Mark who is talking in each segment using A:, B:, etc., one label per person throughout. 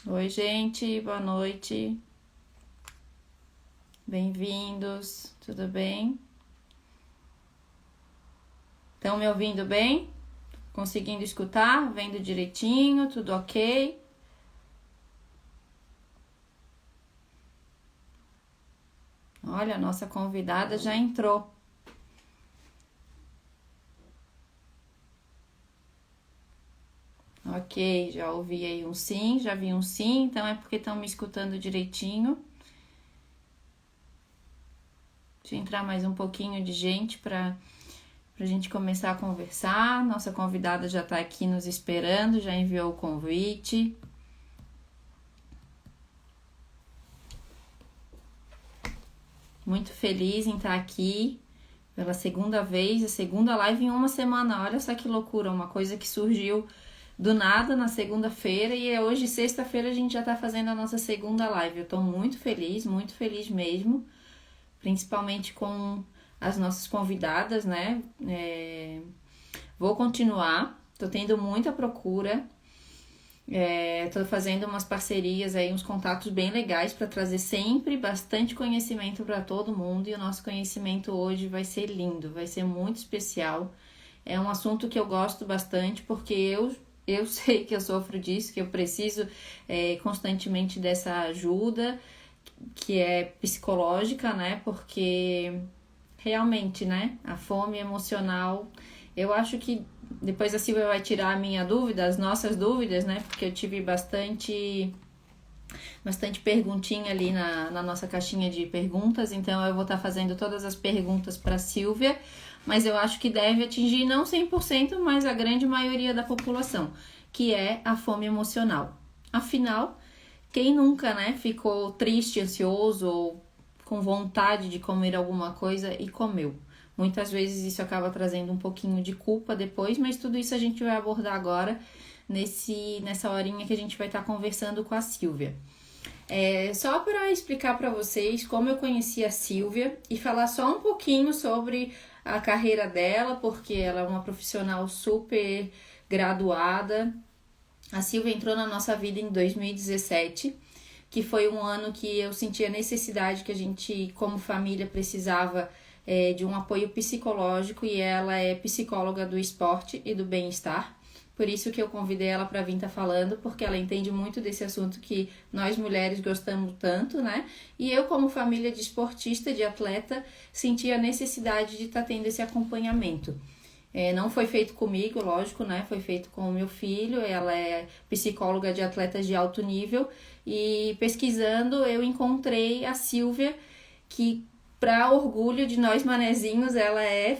A: Oi, gente, boa noite. Bem-vindos. Tudo bem? Estão me ouvindo bem? Conseguindo escutar? Vendo direitinho? Tudo ok? Olha, a nossa convidada já entrou. Ok, já ouvi aí um sim, já vi um sim, então é porque estão me escutando direitinho. Deixa eu entrar mais um pouquinho de gente para a gente começar a conversar. Nossa convidada já está aqui nos esperando, já enviou o convite. Muito feliz em estar aqui pela segunda vez, a segunda live em uma semana. Olha só que loucura, uma coisa que surgiu do nada na segunda-feira e hoje, sexta-feira, a gente já tá fazendo a nossa segunda live. Eu tô muito feliz mesmo, principalmente com as nossas convidadas, né? Vou continuar, tô tendo muita procura. Tô fazendo umas parcerias aí, uns contatos bem legais para trazer sempre bastante conhecimento para todo mundo e o nosso conhecimento hoje vai ser lindo, vai ser muito especial. É um assunto que eu gosto bastante porque eu sei que eu sofro disso, que eu preciso constantemente dessa ajuda que é psicológica, né? Porque realmente, né? A fome emocional, eu acho que depois a Silvia vai tirar a minha dúvida, as nossas dúvidas, né? Porque eu tive bastante perguntinha ali na nossa caixinha de perguntas, então eu vou estar fazendo todas as perguntas para Silvia, mas eu acho que deve atingir não 100%, mas a grande maioria da população, que é a fome emocional. Afinal, quem nunca, né, ficou triste, ansioso ou com vontade de comer alguma coisa e comeu? Muitas vezes isso acaba trazendo um pouquinho de culpa depois, mas tudo isso a gente vai abordar agora nessa horinha que a gente vai estar conversando com a Silvia. Só para explicar para vocês como eu conheci a Silvia e falar só um pouquinho sobre a carreira dela, porque ela é uma profissional super graduada. A Silvia entrou na nossa vida em 2017, que foi um ano que eu senti a necessidade que a gente, como família, precisava de um apoio psicológico e ela é psicóloga do esporte e do bem-estar. Por isso que eu convidei ela para vir estar falando, porque ela entende muito desse assunto que nós mulheres gostamos tanto, né? E eu, como família de esportista, de atleta, senti a necessidade de estar tendo esse acompanhamento. Não foi feito comigo, lógico, né? Foi feito com o meu filho. Ela é psicóloga de atletas de alto nível. E pesquisando, eu encontrei a Silvia, que, para orgulho de nós manezinhos, ela é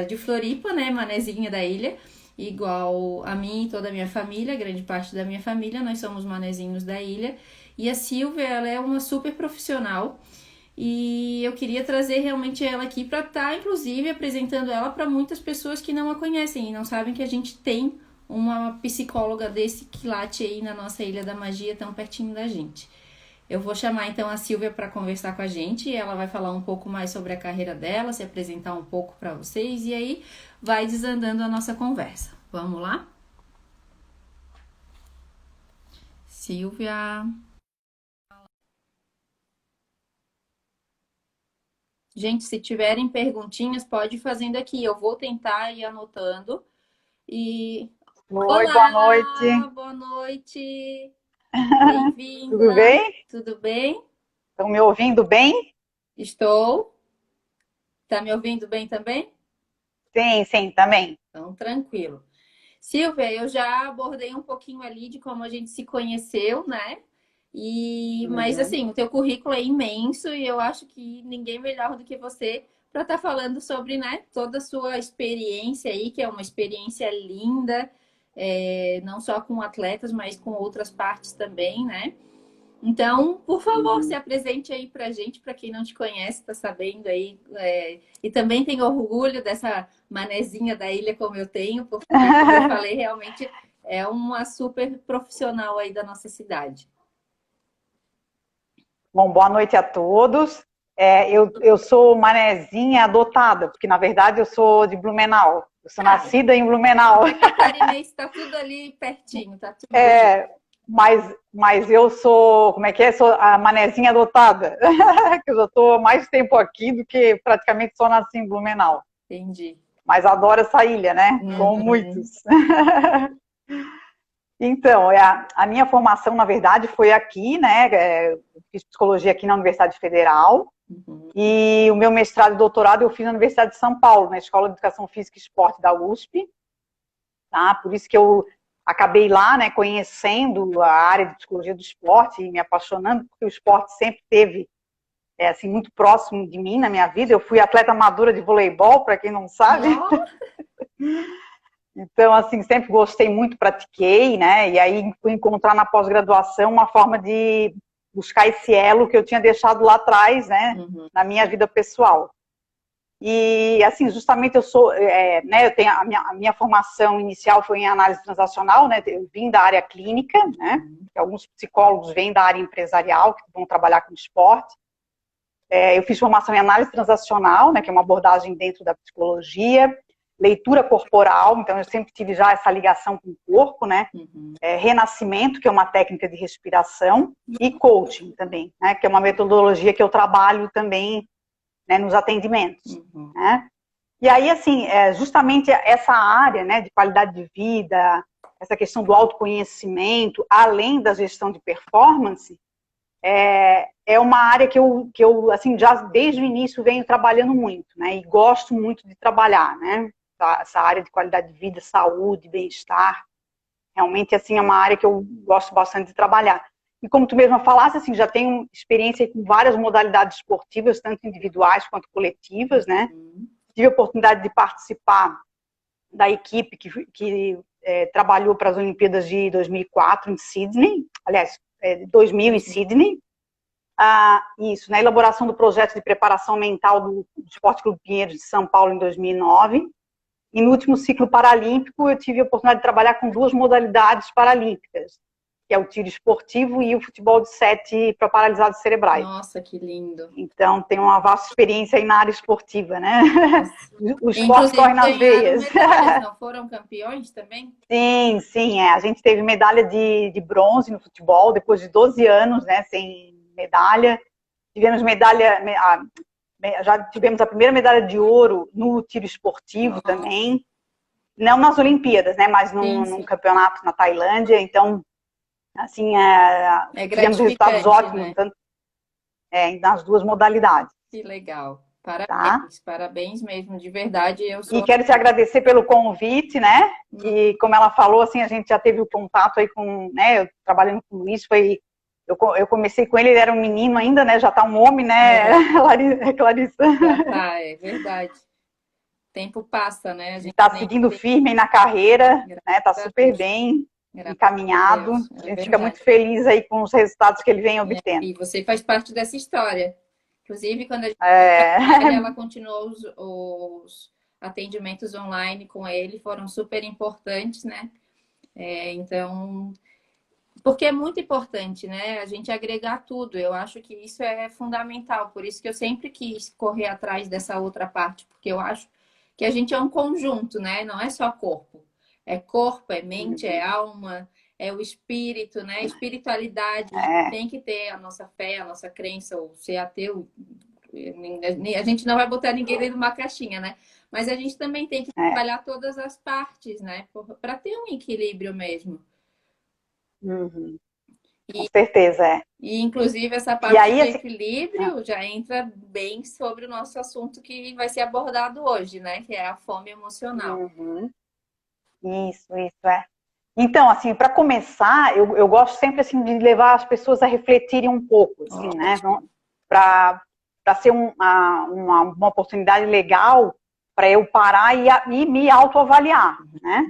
A: de Floripa, né? Manezinha da ilha. Igual a mim e toda a minha família, grande parte da minha família, nós somos manezinhos da ilha. E a Silvia, ela é uma super profissional. E eu queria trazer realmente ela aqui para estar, inclusive, apresentando ela para muitas pessoas que não a conhecem e não sabem que a gente tem uma psicóloga desse quilate aí na nossa Ilha da Magia, tão pertinho da gente. Eu vou chamar então a Silvia para conversar com a gente e ela vai falar um pouco mais sobre a carreira dela, se apresentar um pouco para vocês e aí vai desandando a nossa conversa. Vamos lá? Silvia. Gente, se tiverem perguntinhas, pode ir fazendo aqui. Eu vou tentar ir anotando. E
B: Oi, boa
A: olá,
B: noite.
A: boa noite.
B: Tudo
A: Bem-vinda.
B: bem?
A: Tudo bem?
B: Estão me ouvindo bem?
A: Estou. Tá me ouvindo bem também?
B: Sim, sim, também.
A: Então, tranquilo. Silvia, eu já abordei um pouquinho ali de como a gente se conheceu, né? Mas
B: Uhum.
A: assim, o teu currículo é imenso e eu acho que ninguém melhor do que você para estar falando sobre, né, toda a sua experiência aí, que é uma experiência linda, não só com atletas, mas com outras partes também, né? Então, por favor, se
B: Uhum.
A: apresente aí pra gente, para quem não te conhece, tá sabendo aí, e também tem orgulho dessa manezinha da ilha como eu tenho, porque, como eu falei, realmente é uma super profissional aí da nossa cidade.
B: Bom, boa noite a todos. Eu sou manezinha adotada, porque na verdade eu sou de Blumenau. Eu sou
A: Ah,
B: nascida em Blumenau.
A: você é catarinense, tá tudo ali pertinho, tá tudo junto.
B: mas eu sou, como é que é? Sou a manezinha adotada, que eu já estou há mais tempo aqui do que praticamente só nasci em Blumenau.
A: Entendi.
B: Mas adoro essa ilha, né? Como muitos. Então, a minha formação, na verdade, foi aqui, né? Eu fiz psicologia aqui na Universidade Federal. E o meu mestrado e doutorado eu fiz na Universidade de São Paulo, na Escola de Educação Física e Esporte da USP. Tá? Por isso que eu acabei lá, né, conhecendo a área de psicologia do esporte e me apaixonando, porque o esporte sempre teve assim, muito próximo de mim na minha vida. Eu fui atleta amadora de voleibol, para quem não sabe. Então, assim, sempre gostei muito, pratiquei, né? E aí fui encontrar na pós-graduação uma forma de buscar esse elo que eu tinha deixado lá atrás, né? Na minha vida pessoal. E, assim, justamente eu sou, né? Eu tenho a minha formação inicial foi em análise transacional, né? Eu vim da área clínica, né? Alguns psicólogos vêm da área empresarial, que vão trabalhar com esporte. Eu fiz formação em análise transacional, né? Que é uma abordagem dentro da psicologia. Leitura corporal, então eu sempre tive já essa ligação com o corpo, né? Renascimento, que é uma técnica de respiração, e coaching também, né? Que é uma metodologia que eu trabalho também, né, nos atendimentos. Né? E aí, assim, justamente essa área, né, de qualidade de vida, essa questão do autoconhecimento, além da gestão de performance, é uma área que eu assim, já desde o início venho trabalhando muito, né? E gosto muito de trabalhar, né? Essa área de qualidade de vida, saúde, bem-estar, realmente, assim, é uma área que eu gosto bastante de trabalhar. E como tu mesma falaste, assim, já tenho experiência com várias modalidades esportivas, tanto individuais quanto coletivas, né? Tive a oportunidade de participar da equipe que trabalhou para as Olimpíadas de 2004 em Sydney, aliás, 2000 em Sydney. Isso, na elaboração do projeto de preparação mental do Esporte Clube Pinheiros de São Paulo em 2009. E no último ciclo paralímpico, eu tive a oportunidade de trabalhar com 2 modalidades paralímpicas, que é o tiro esportivo e o futebol de 7 para paralisados cerebrais.
A: Nossa, que lindo.
B: Então, tem uma vasta experiência aí na área esportiva, né? O esporte corre nas veias.
A: Medalhas, não foram campeões também?
B: Sim, sim. A gente teve medalha de bronze no futebol, depois de 12 anos, né, sem medalha. Tivemos já tivemos a primeira medalha de ouro no tiro esportivo também. Não nas Olimpíadas, né? Mas num campeonato na Tailândia. Então, assim, tivemos resultados ótimos, né? Tanto, nas 2 modalidades.
A: Que legal. Parabéns, parabéns mesmo, de verdade.
B: E quero te agradecer pelo convite, né? E como ela falou, assim, a gente já teve o contato aí com, né? Eu trabalhando com o Luiz, eu comecei com ele era um menino ainda, né? Já tá um homem, né, Clarissa?
A: Já tá, é verdade. O tempo passa, né? A gente
B: tá seguindo firme aí na carreira, né? Tá super bem encaminhado. A gente fica muito feliz aí com os resultados que ele vem obtendo.
A: E você faz parte dessa história. Inclusive, quando a gente ela continuou os atendimentos online com ele, foram super importantes, né? Então... Porque é muito importante, né? A gente agregar tudo. Eu acho que isso é fundamental. Por isso que eu sempre quis correr atrás dessa outra parte. Porque eu acho que a gente é um conjunto, né? Não é só corpo. É corpo, é mente, é alma, é o espírito, né? Espiritualidade. Tem que ter a nossa fé, a nossa crença, ou ser ateu. A gente não vai botar ninguém dentro de uma caixinha, né? Mas a gente também tem que trabalhar todas as partes, né? Para ter um equilíbrio mesmo.
B: Com certeza,
A: E inclusive essa parte do equilíbrio já entra bem sobre o nosso assunto que vai ser abordado hoje, né? Que é a fome emocional.
B: Isso. Então, assim, para começar, eu gosto sempre assim de levar as pessoas a refletirem um pouco, assim, né? Para ser uma oportunidade legal para eu parar e me autoavaliar, né?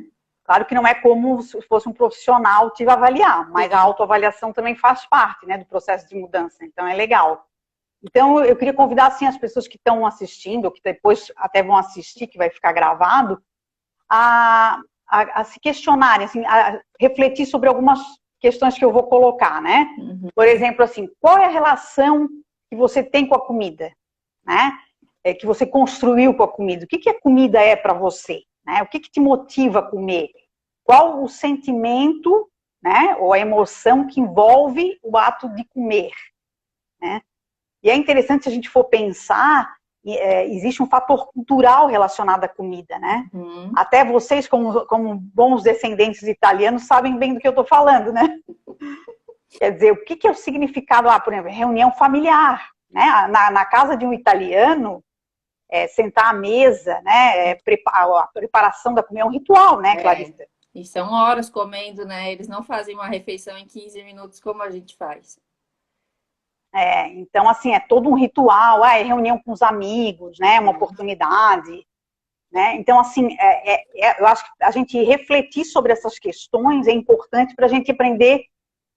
B: Claro que não é como se fosse um profissional te avaliar, mas a autoavaliação também faz parte, né, do processo de mudança, então é legal. Então, eu queria convidar, assim, as pessoas que estão assistindo, ou que depois até vão assistir, que vai ficar gravado, a se questionarem, assim, a refletir sobre algumas questões que eu vou colocar, né? Por exemplo, assim, qual é a relação que você tem com a comida, né? Que você construiu com a comida. O que a comida é para você? Né? O que te motiva a comer? Qual o sentimento né? Ou a emoção que envolve o ato de comer, né? E é interessante se a gente for pensar, existe um fator cultural relacionado à comida, né? Até vocês, como bons descendentes italianos, sabem bem do que eu estou falando, né? Quer dizer, o que é o significado, por exemplo, reunião familiar, né? Na casa de um italiano, sentar à mesa, né? A preparação da comida é um ritual, né, Clarissa?
A: E são horas comendo, né? Eles não fazem uma refeição em 15 minutos como a gente faz.
B: Então, assim, é todo um ritual, é reunião com os amigos, né? Uma oportunidade, né? Então, assim, eu acho que a gente refletir sobre essas questões é importante para a gente aprender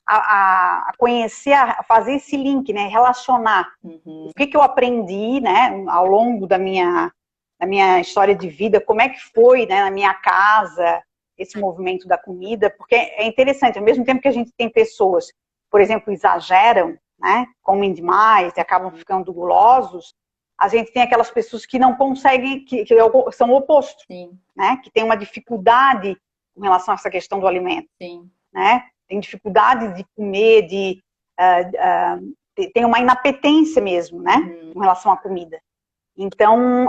B: a conhecer, a fazer esse link, né? Relacionar o que eu aprendi, né? Ao longo da minha história de vida, como é que foi, né? Na minha casa, esse movimento da comida, porque é interessante, ao mesmo tempo que a gente tem pessoas, por exemplo, exageram, né? Comem demais e acabam ficando gulosos, a gente tem aquelas pessoas que não conseguem, que são o oposto, né? Que tem uma dificuldade com relação a essa questão do alimento, né? Tem dificuldade de comer, tem uma inapetência mesmo, né? Com relação à comida. Então,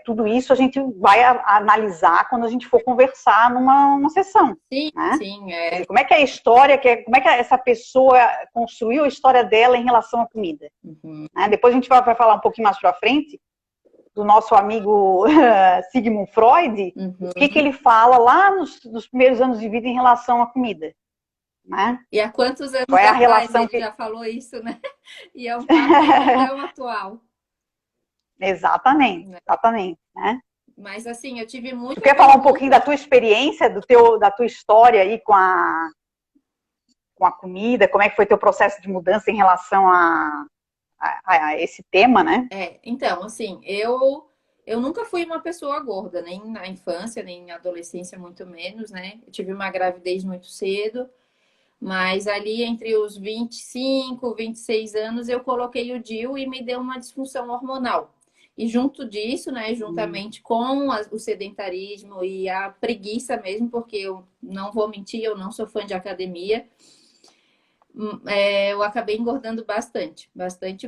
B: tudo isso a gente vai analisar quando a gente for conversar numa sessão. Né?
A: Sim.
B: Como é que é a história, como é que essa pessoa construiu a história dela em relação à comida. Né? Depois a gente vai falar um pouquinho mais pra frente do nosso amigo Sigmund Freud, o que ele fala lá nos primeiros anos de vida em relação à comida. Né?
A: E há quantos anos
B: a relação
A: ele já falou isso, né? E é um papo tão atual.
B: Exatamente. Né?
A: Mas assim, eu tive muito.
B: Tu quer falar um pouquinho da tua experiência, da tua história aí com a comida? Como é que foi teu processo de mudança em relação a esse tema, né?
A: Então, assim, eu nunca fui uma pessoa gorda, nem na infância, nem na adolescência, muito menos, né? Eu tive uma gravidez muito cedo. Mas ali entre os 25, 26 anos, eu coloquei o DIU e me deu uma disfunção hormonal. E junto disso, né, juntamente com o sedentarismo e a preguiça mesmo, porque eu não vou mentir, eu não sou fã de academia, eu acabei engordando bastante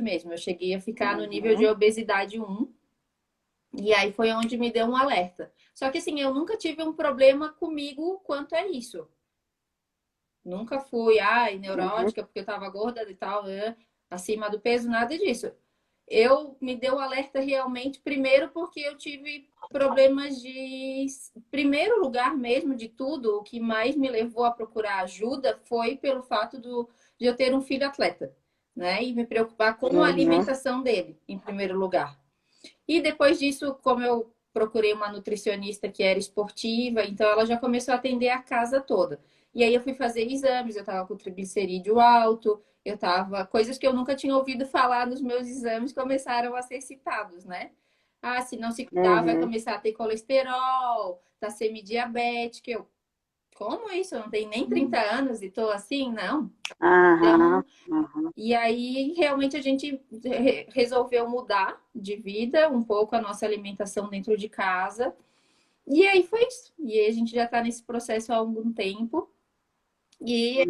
A: mesmo. Eu cheguei a ficar no nível de obesidade 1, e aí foi onde me deu um alerta. Só que assim, eu nunca tive um problema comigo quanto a isso. Nunca fui, neurótica, porque eu tava gorda e tal, acima do peso, nada disso. Me deu alerta realmente, primeiro porque eu tive problemas primeiro lugar mesmo de tudo, o que mais me levou a procurar ajuda foi pelo fato de eu ter um filho atleta, né? E me preocupar com a alimentação dele, em primeiro lugar. E depois disso, como eu procurei uma nutricionista que era esportiva, então ela já começou a atender a casa toda. E aí eu fui fazer exames, eu tava com triglicerídeo alto, coisas que eu nunca tinha ouvido falar nos meus exames começaram a ser citados, né? Se não se cuidar, vai começar a ter colesterol, tá semi-diabética. Como isso? Eu não tenho nem 30 anos e tô assim? Não. Então, e aí, realmente, a gente resolveu mudar de vida um pouco a nossa alimentação dentro de casa. E aí foi isso. E aí a gente já tá nesse processo há algum tempo. E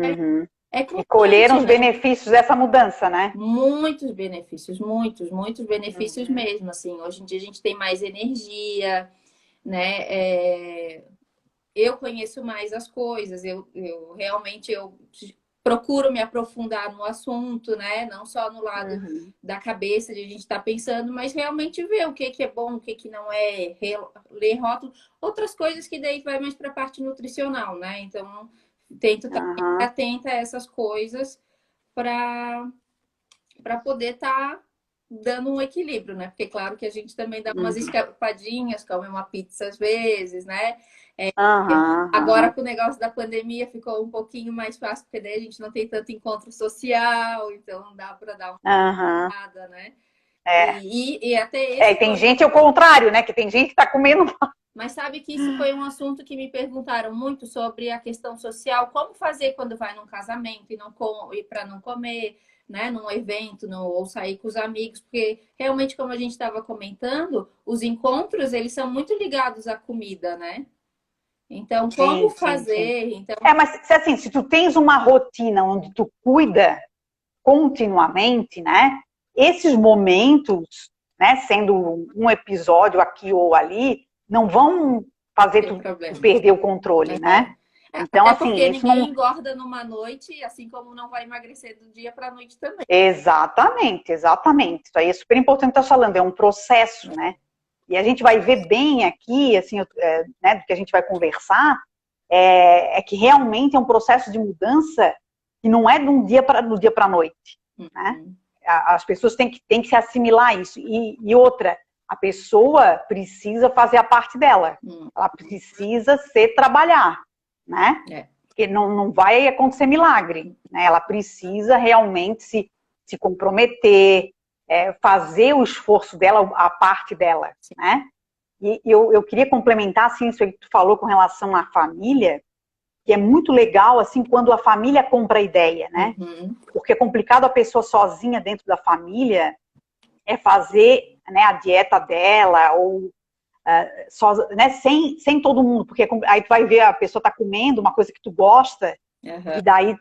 B: e colheram os benefícios dessa mudança, né?
A: Muitos benefícios, muitos benefícios mesmo. Assim, hoje em dia a gente tem mais energia, né? Eu conheço mais as coisas, eu realmente procuro me aprofundar no assunto, né? Não só no lado da cabeça de a gente estar pensando, mas realmente ver o que é bom, o que não é, ler rótulo, outras coisas que daí vai mais para a parte nutricional, né? Então, tento estar atenta a essas coisas para poder estar dando um equilíbrio, né? Porque claro que a gente também dá umas escapadinhas, come uma pizza às vezes, né? Agora com o negócio da pandemia ficou um pouquinho mais fácil, porque daí a gente não tem tanto encontro social, então dá para dar uma parada, né? E até esse
B: tem gente ao contrário, né? Que tem gente que tá comendo.
A: Mas sabe que isso foi um assunto que me perguntaram muito sobre a questão social, como fazer quando vai num casamento e para não comer, né, num evento, ou sair com os amigos, porque realmente, como a gente estava comentando, os encontros, eles são muito ligados à comida, né? Então, como
B: Sim,
A: fazer?
B: sim.
A: Então,
B: Mas assim, se tu tens uma rotina onde tu cuida continuamente, né? Esses momentos, né, sendo um episódio aqui ou ali, não vão fazer
A: tem
B: tu
A: problema.
B: perder o controle, né? Então,
A: Até porque
B: assim, isso
A: ninguém
B: não.
A: engorda numa noite, assim como não vai emagrecer do dia para a noite também.
B: Exatamente, exatamente. Isso aí é super importante estar falando, é um processo, né? E a gente vai ver bem aqui, assim, né, do que a gente vai conversar, que realmente é um processo de mudança que não é de um dia para do dia para a noite, né? As pessoas têm que se assimilar a isso. E outra, a pessoa precisa fazer a parte dela. Ela precisa trabalhar, né? Porque não vai acontecer milagre, né? Ela precisa realmente se comprometer, fazer o esforço dela, a parte dela, né? E eu queria complementar, assim, isso que tu falou com relação à família, que é muito legal, assim, quando a família compra a ideia, né? Porque é complicado a pessoa sozinha dentro da família fazer, né, a dieta dela, ou né, sem todo mundo, porque aí tu vai ver a pessoa tá comendo uma coisa que tu gosta, e daí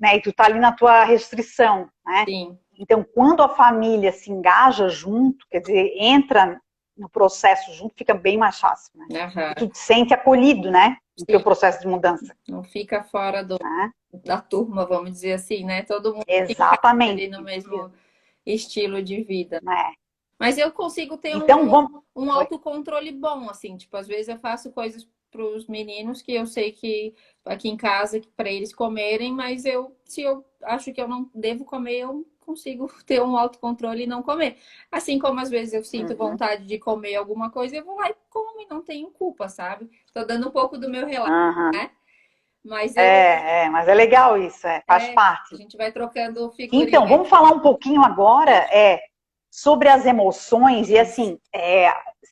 B: né, e tu tá ali na tua restrição, né?
A: Sim.
B: Então, quando a família se engaja junto, quer dizer, entra no processo junto, fica bem mais fácil, né? E tu te sente acolhido, né? No teu processo de mudança.
A: Não fica fora da turma, vamos dizer assim, né? Todo mundo fica ali no mesmo estilo de vida. Mas eu consigo ter um autocontrole bom, assim, tipo, às vezes eu faço coisas para os meninos que eu sei que aqui em casa para eles comerem, mas se eu acho que eu não devo comer, eu consigo ter um autocontrole e não comer. Assim como às vezes eu sinto vontade de comer alguma coisa, eu vou lá e como e não tenho culpa, sabe? Tô dando um pouco do meu relato, né? Mas
B: mas é legal isso, faz parte.
A: A gente vai trocando figurinha.
B: Então, vamos falar um pouquinho agora sobre as emoções e assim,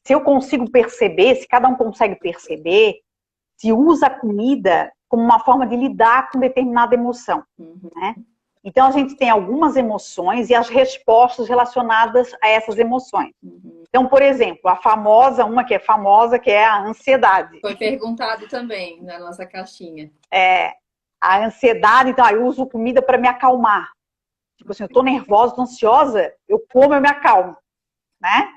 B: se eu consigo perceber, se cada um consegue perceber, se usa a comida como uma forma de lidar com determinada emoção, né? Então, a gente tem algumas emoções e as respostas relacionadas a essas emoções. Então, por exemplo, uma que é famosa, que é a ansiedade.
A: Foi perguntado também na nossa caixinha.
B: A ansiedade, então, eu uso comida para me acalmar. Tipo assim, eu tô nervosa, tô ansiosa, eu como, eu me acalmo, né?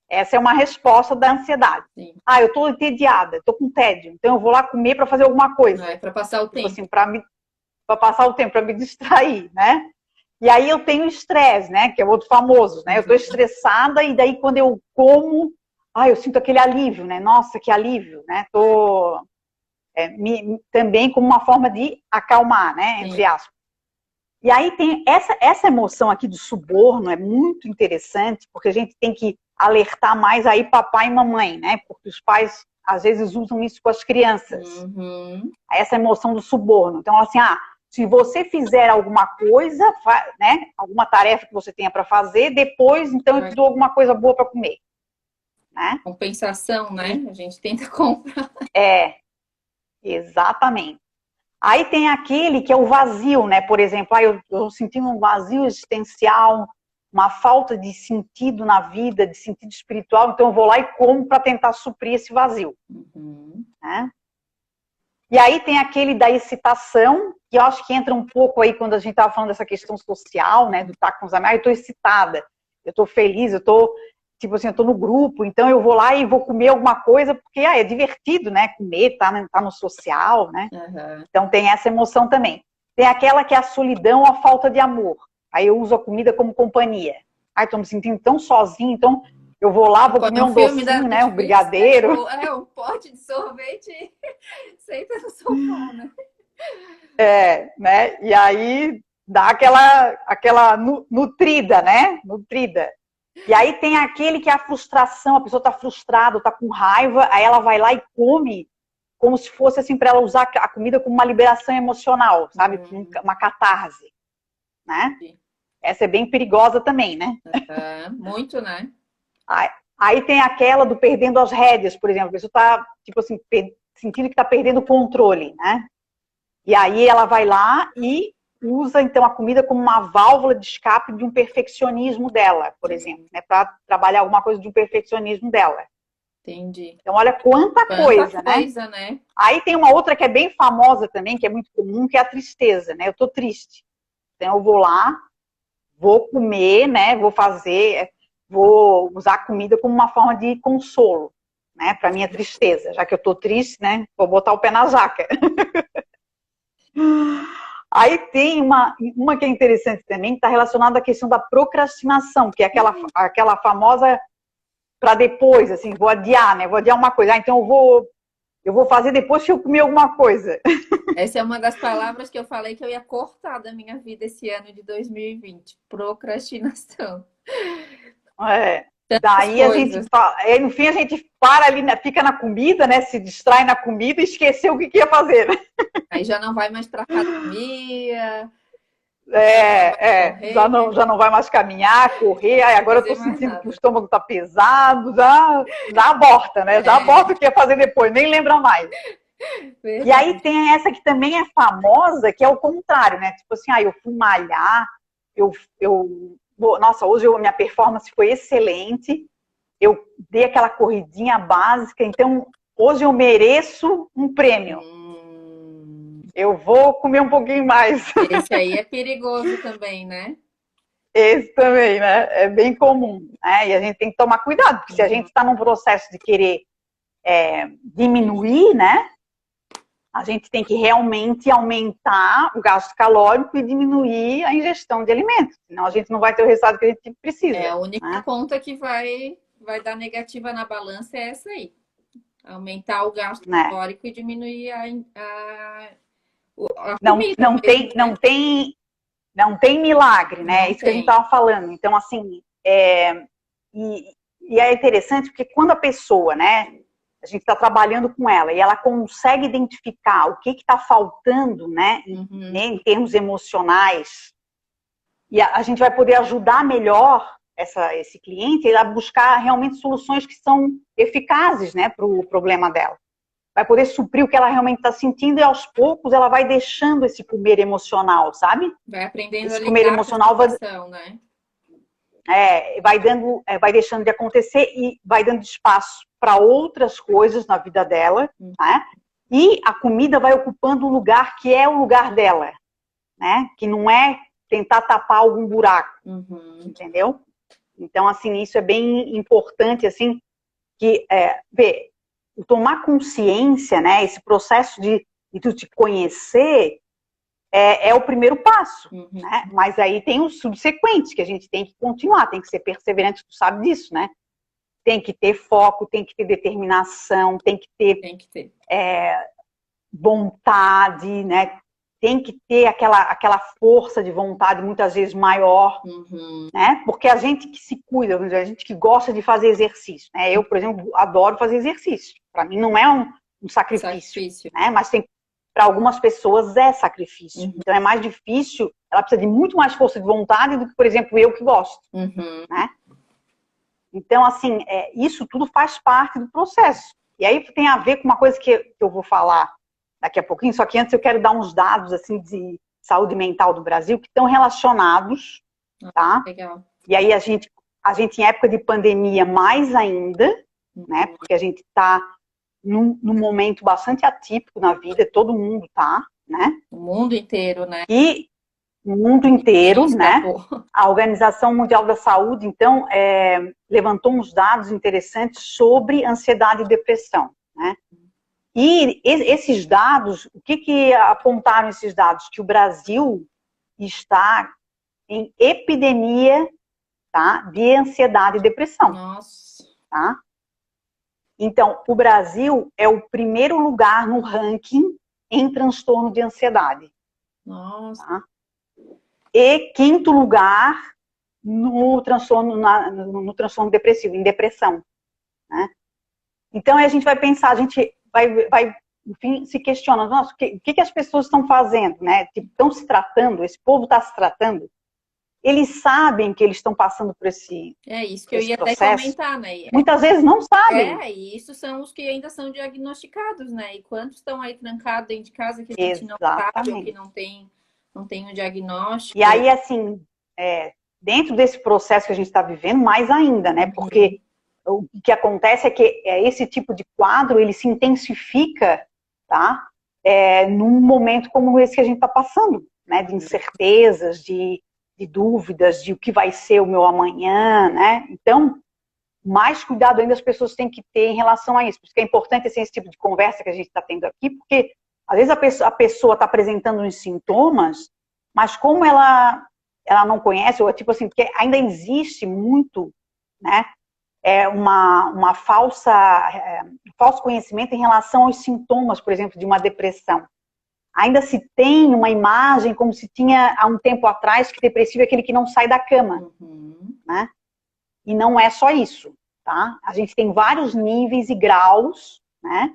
B: Essa é uma resposta da ansiedade.
A: Sim.
B: Eu tô entediada, tô com tédio, então eu vou lá comer para fazer alguma coisa.
A: Para passar o tempo.
B: Assim, para passar o tempo, para me distrair, né? E aí eu tenho estresse, né? Que é outro famoso, né? Eu tô estressada e daí quando eu como, eu sinto aquele alívio, né? Nossa, que alívio, né? Também como uma forma de acalmar, né? Entre aspas. E aí tem essa emoção aqui do suborno, é muito interessante, porque a gente tem que alertar mais aí papai e mamãe, né? Porque os pais, às vezes, usam isso com as crianças. Essa emoção do suborno. Então, assim, se você fizer alguma coisa, né? Alguma tarefa que você tenha para fazer, depois, então, eu te dou alguma coisa boa para comer. Né?
A: Compensação, né? A gente tenta comprar.
B: Exatamente. Aí tem aquele que é o vazio, né? Por exemplo, eu estou sentindo um vazio existencial, uma falta de sentido na vida, de sentido espiritual, então eu vou lá e como para tentar suprir esse vazio. Né? E aí tem aquele da excitação, que eu acho que entra um pouco aí quando a gente estava falando dessa questão social, né? Do estar com os amigos, eu estou excitada, eu estou feliz, eu estou... Tipo assim, eu tô no grupo, então eu vou lá e vou comer alguma coisa, porque é divertido, né? Comer, tá no social, né? Então tem essa emoção também. Tem aquela que é a solidão, a falta de amor. Aí eu uso a comida como companhia. Tô me sentindo tão sozinho, então eu vou lá, vou comer um docinho, né? Um brigadeiro.
A: Um pote de sorvete, senta no sofá, né?
B: Né? E aí dá aquela nutrida, né? Nutrida. E aí tem aquele que é a frustração, a pessoa está frustrada, está com raiva, aí ela vai lá e come como se fosse assim para ela usar a comida como uma liberação emocional, sabe? Uma catarse, né? Essa é bem perigosa também, né?
A: Muito, né?
B: Aí tem aquela do perdendo as rédeas, por exemplo, a pessoa está tipo assim, sentindo que está perdendo o controle, né? E aí ela vai lá e usa, então, a comida como uma válvula de escape de um perfeccionismo dela, por exemplo, né, para trabalhar alguma coisa de um perfeccionismo dela.
A: Entendi.
B: Então, olha quanta coisa,
A: né?
B: Aí tem uma outra que é bem famosa também, que é muito comum, que é a tristeza, né? Eu tô triste. Então, eu vou lá, vou comer, né? Vou usar a comida como uma forma de consolo, né? Para minha tristeza. Já que eu tô triste, né? Vou botar o pé na jaca. Aí tem uma que é interessante também, que está relacionada à questão da procrastinação, que é aquela famosa para depois, assim, vou adiar, né? Vou adiar uma coisa. Então eu vou fazer depois que eu comer alguma coisa.
A: Essa é uma das palavras que eu falei que eu ia cortar da minha vida esse ano de 2020. Procrastinação.
B: Daí a gente aí no fim a gente para ali, né, fica na comida, né? Se distrai na comida e esqueceu o que ia fazer, né?
A: Aí já não vai mais para academia.
B: Já não vai mais caminhar, correr. Aí agora eu tô sentindo que o estômago tá pesado, já aborta, né? Já aborta o que ia fazer depois, nem lembra mais. Verdade. E aí tem essa que também é famosa, que é o contrário, né? Tipo assim, eu fui malhar, nossa, hoje minha performance foi excelente, eu dei aquela corridinha básica, então hoje eu mereço um prêmio. Eu vou comer um pouquinho mais.
A: Esse aí é perigoso também, né?
B: Esse também, né? É bem comum, né? E a gente tem que tomar cuidado, porque se a gente está num processo de querer diminuir, né? A gente tem que realmente aumentar o gasto calórico e diminuir a ingestão de alimentos. Senão a gente não vai ter o resultado que a gente precisa.
A: A única conta que vai dar negativa na balança é essa aí. Aumentar o gasto calórico e diminuir a comida
B: não tem milagre, né? É isso que a gente estava falando. Então, assim, e é interessante porque quando a pessoa, né? A gente está trabalhando com ela e ela consegue identificar o que está faltando, né, em termos emocionais, e a gente vai poder ajudar melhor esse cliente a buscar realmente soluções que são eficazes, né, para o problema dela. Vai poder suprir o que ela realmente está sentindo e aos poucos ela vai deixando esse comer emocional, sabe?
A: Vai aprendendo
B: esse comer emocional
A: né?
B: Vai deixando de acontecer e vai dando espaço para outras coisas na vida dela, né? E a comida vai ocupando o lugar que é o lugar dela, né? Que não é tentar tapar algum buraco, entendeu? Então, assim, isso é bem importante, assim, que o tomar consciência, né? Esse processo de tu te conhecer é o primeiro passo, né? Mas aí tem os subsequentes que a gente tem que continuar, tem que ser perseverante, tu sabe disso, né? Tem que ter foco, tem que ter determinação, tem que ter vontade, né? Tem que ter aquela força de vontade muitas vezes maior, né? Porque a gente que se cuida, a gente que gosta de fazer exercício, né? Eu, por exemplo, adoro fazer exercício. Para mim não é um sacrifício, né? Mas para algumas pessoas é sacrifício. Então é mais difícil, ela precisa de muito mais força de vontade do que, por exemplo, eu que gosto, né? Então, assim, isso tudo faz parte do processo. E aí tem a ver com uma coisa que eu vou falar daqui a pouquinho, só que antes eu quero dar uns dados, assim, de saúde mental do Brasil que estão relacionados, tá?
A: Legal.
B: E aí a gente em época de pandemia mais ainda, né? Porque a gente está num momento bastante atípico na vida, todo mundo tá, né?
A: O mundo inteiro, né?
B: E o mundo inteiro, né? A Organização Mundial da Saúde, então, levantou uns dados interessantes sobre ansiedade e depressão, né? E esses dados, o que apontaram esses dados? Que o Brasil está em epidemia, tá, de ansiedade e depressão.
A: Nossa.
B: Tá? Então, o Brasil é o primeiro lugar no ranking em transtorno de ansiedade.
A: Nossa.
B: Tá? E quinto lugar no transtorno depressivo, em depressão. Né? Então, a gente vai pensar, a gente vai enfim, se questionando, nossa, o que as pessoas estão fazendo, né? Estão se tratando, esse povo está se tratando, eles sabem que eles estão passando por esse processo.
A: É isso que eu ia até comentar, né?
B: Muitas vezes não sabem.
A: E isso são os que ainda são diagnosticados, né? E quantos estão aí trancados dentro de casa que a gente não sabe ou que não tem um diagnóstico.
B: E aí, assim, dentro desse processo que a gente está vivendo, mais ainda, né? Porque o que acontece é que esse tipo de quadro, ele se intensifica, tá? Num momento como esse que a gente está passando, né? De incertezas, de dúvidas, de o que vai ser o meu amanhã, né? Então, mais cuidado ainda as pessoas têm que ter em relação a isso. Por isso que é importante assim, esse tipo de conversa que a gente está tendo aqui, porque às vezes a pessoa está apresentando uns sintomas, mas como ela não conhece, ou tipo assim, porque ainda existe muito, né, um falso conhecimento em relação aos sintomas, por exemplo, de uma depressão. Ainda se tem uma imagem como se tinha há um tempo atrás que depressivo é aquele que não sai da cama, né? E não é só isso, tá? A gente tem vários níveis e graus, né?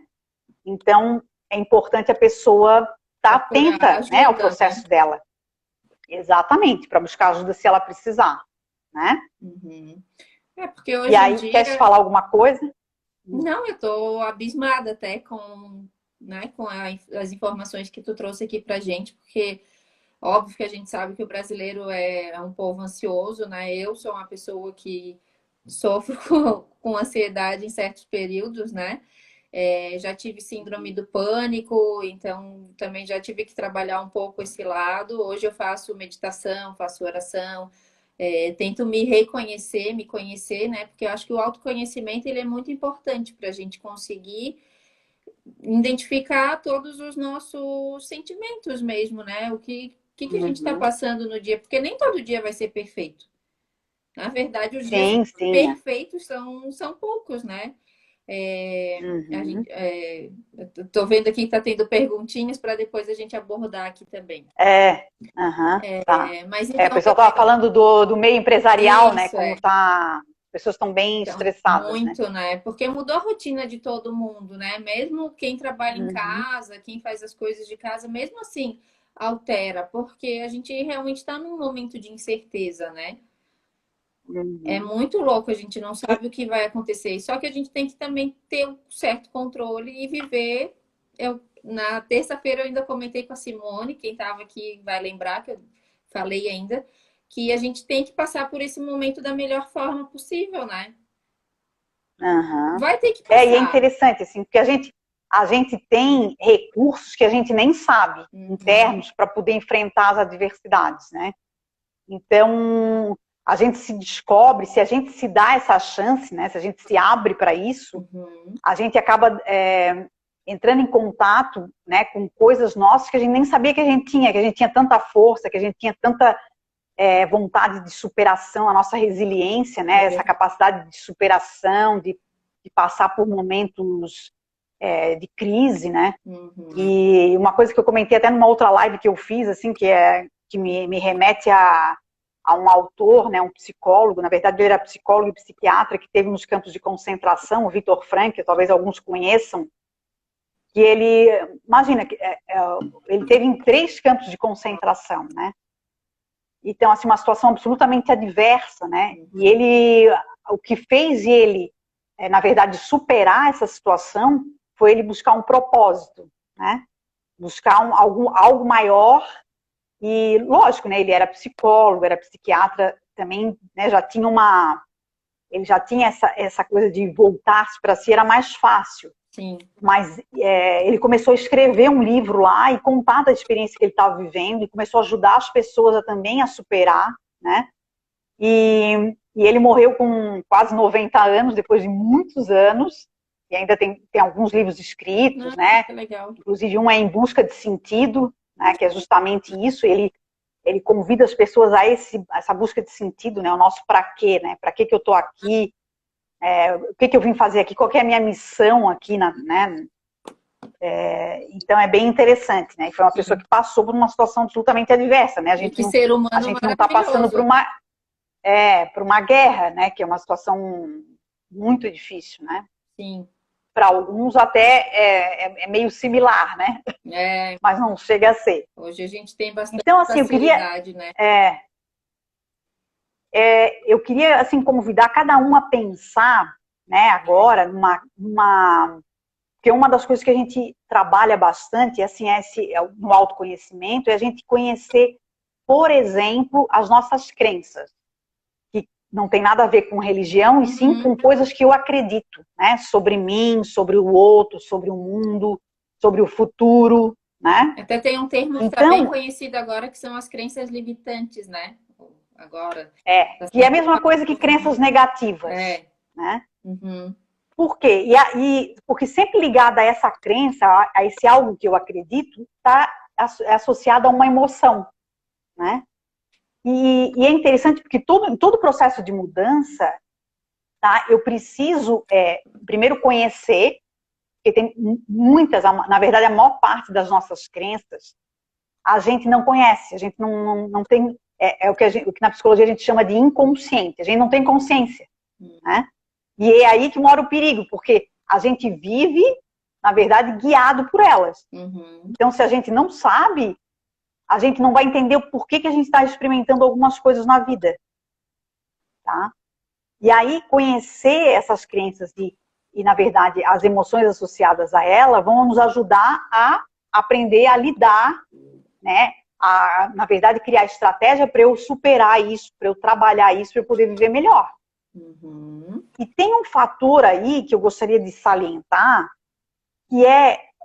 B: Então, é importante a pessoa estar atenta, né, ao processo dela. Exatamente, para buscar ajuda se ela precisar, né?
A: Porque hoje
B: e aí,
A: em dia...
B: quer falar alguma coisa?
A: Não, eu tô abismada até com, né, com as informações que tu trouxe aqui pra gente, porque óbvio que a gente sabe que o brasileiro é um povo ansioso, né? Eu sou uma pessoa que sofro com ansiedade em certos períodos, né? Já tive síndrome do pânico, então também já tive que trabalhar um pouco esse lado. Hoje eu faço meditação, faço oração, tento me reconhecer, me conhecer, né? Porque eu acho que o autoconhecimento ele é muito importante para a gente conseguir identificar todos os nossos sentimentos mesmo, né? O que a gente está passando no dia, porque nem todo dia vai ser perfeito. Na verdade, os dias perfeitos são poucos, né? Eu tô vendo aqui que está tendo perguntinhas para depois a gente abordar aqui também.
B: Tá.
A: Mas então,
B: o pessoal estava falando do meio empresarial, né? Como tá... As pessoas estão bem estressadas,
A: muito,
B: né?
A: Porque mudou a rotina de todo mundo, né? Mesmo quem trabalha em casa, quem faz as coisas de casa, mesmo assim, altera, porque a gente realmente está num momento de incerteza, né? É muito louco, a gente não sabe o que vai acontecer. Só que a gente tem que também ter um certo controle e viver. Na terça-feira eu ainda comentei com a Simone, quem estava aqui vai lembrar que eu falei ainda, que a gente tem que passar por esse momento da melhor forma possível, né? Vai ter que passar.
B: E é interessante, assim, porque a gente tem recursos que a gente nem sabe, internos, para poder enfrentar as adversidades, né? Então, a gente se descobre, se a gente se dá essa chance, né? Se a gente se abre para isso, a gente acaba entrando em contato, né, com coisas nossas que a gente nem sabia que a gente tinha tanta força, que a gente tinha tanta vontade de superação, a nossa resiliência, né? Essa capacidade de superação, de passar por momentos de crise, né? E uma coisa que eu comentei até numa outra live que eu fiz, assim, que me remete a um autor, né, um psicólogo, na verdade ele era psicólogo e psiquiatra, que teve nos campos de concentração, o Viktor Frankl, talvez alguns conheçam, que ele, imagina, ele teve em 3 campos de concentração, né? Então, assim, uma situação absolutamente adversa, né? E o que fez ele, na verdade, superar essa situação foi ele buscar um propósito, né? Buscar algo maior. E, lógico, né? Ele era psicólogo, era psiquiatra também, né? Ele já tinha essa coisa de voltar-se para si, era mais fácil.
A: Sim.
B: Mas ele começou a escrever um livro lá e contar da experiência que ele estava vivendo e começou a ajudar as pessoas também a superar, né? E ele morreu com quase 90 anos, depois de muitos anos, e ainda tem alguns livros escritos, né?
A: Que legal.
B: Inclusive um é Em Busca de Sentido, né? Que é justamente isso, ele convida as pessoas a essa busca de sentido, né? O nosso para quê, né? Para que eu estou aqui? O que eu vim fazer aqui, qual que é a minha missão aqui, né? Então é bem interessante, né? E foi uma pessoa que passou por uma situação absolutamente adversa, né? A gente não está passando por uma guerra, né? Que é uma situação muito difícil, né?
A: Sim.
B: Para alguns até é meio similar, né? Mas não chega a ser.
A: Hoje a gente tem bastante
B: facilidade,
A: né?
B: Eu queria, assim, convidar cada um a pensar, né, agora, porque uma das coisas que a gente trabalha bastante, assim, no autoconhecimento, é a gente conhecer, por exemplo, as nossas crenças. não tem nada a ver com religião, e sim com coisas que eu acredito, né? Sobre mim, sobre o outro, sobre o mundo, sobre o futuro, né?
A: Até tem um termo que está
B: Então,
A: bem conhecido agora, que são as crenças limitantes, né? Agora.
B: Que é a mesma coisa que crenças negativas, né?
A: Uhum.
B: Por quê? Porque sempre ligada a essa crença, a esse algo que eu acredito, está associada a uma emoção, né? E é interessante porque todo processo de mudança, tá? Eu preciso primeiro conhecer, porque tem muitas, na verdade a maior parte das nossas crenças a gente não conhece, a gente não tem, o que na psicologia a gente chama de inconsciente, a gente não tem consciência, né? E é aí que mora o perigo, porque a gente vive, na verdade, guiado por elas.
A: Uhum.
B: Então, se a gente não sabe, a gente não vai entender o porquê que a gente está experimentando algumas coisas na vida, tá? E aí, conhecer essas crenças e, na verdade, as emoções associadas a ela vão nos ajudar a aprender a lidar, né? Na verdade, criar estratégia para eu superar isso, para eu trabalhar isso, para eu poder viver melhor.
A: Uhum.
B: E tem um fator aí que eu gostaria de salientar, que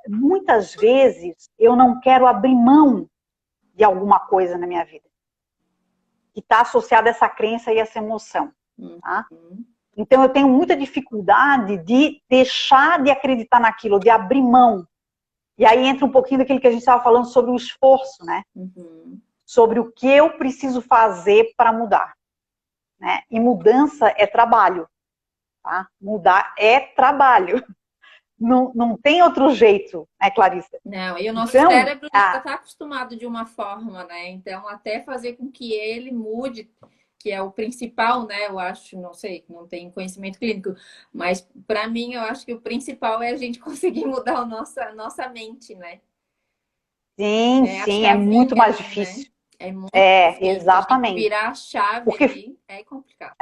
B: muitas vezes, eu não quero abrir mão de alguma coisa na minha vida, que está associada a essa crença e essa emoção. Tá? Então, eu tenho muita dificuldade de deixar de acreditar naquilo, de abrir mão. E aí entra um pouquinho daquilo que a gente estava falando sobre o esforço, né?
A: Uhum.
B: Sobre o que eu preciso fazer para mudar. Né? E mudança é trabalho. Tá? Mudar é trabalho. Não tem outro jeito, né, Clarissa?
A: Não, e o nosso cérebro já está acostumado de uma forma, né? Então, até fazer com que ele mude, que é o principal, né? Eu acho, não sei, não tenho conhecimento clínico, mas para mim eu acho que o principal é a gente conseguir mudar a nossa mente, né?
B: Sim, sim, é muito mais difícil.
A: Né? É muito
B: difícil. Exatamente.
A: Virar a chave
B: porque,
A: ali é complicado.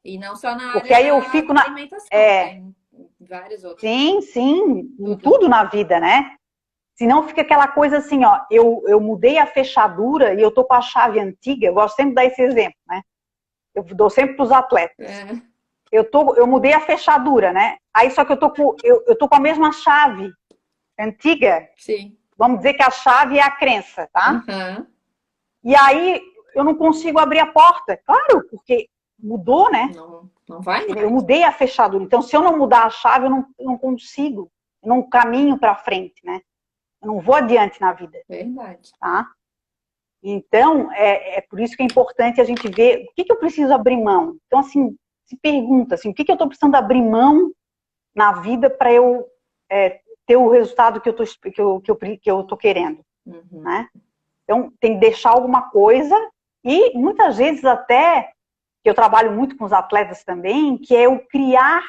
A: E não só na
B: porque
A: área
B: aí eu fico
A: da alimentação, né? Em vários outros.
B: Sim, em tudo na vida, né? Senão fica aquela coisa assim, ó, eu mudei a fechadura e eu tô com a chave antiga, eu gosto sempre de dar esse exemplo, né? Eu dou sempre para os atletas. Eu mudei a fechadura, né? Aí só que eu tô com a mesma chave antiga.
A: Sim.
B: Vamos dizer que a chave é a crença, tá?
A: Uhum.
B: E aí eu não consigo abrir a porta. Claro, porque mudou, né?
A: Não vai mais.
B: Eu mudei a fechadura. Então, se eu não mudar a chave, eu não consigo. Eu não caminho para frente, né? Eu não vou adiante na vida.
A: Verdade.
B: Tá? Então, é por isso que é importante a gente ver o que eu preciso abrir mão. Então, assim, se pergunta assim, o que eu estou precisando abrir mão na vida para eu ter o resultado que eu estou querendo.
A: Uhum.
B: Né? Então, tem que deixar alguma coisa e muitas vezes até, que eu trabalho muito com os atletas também, que é o criar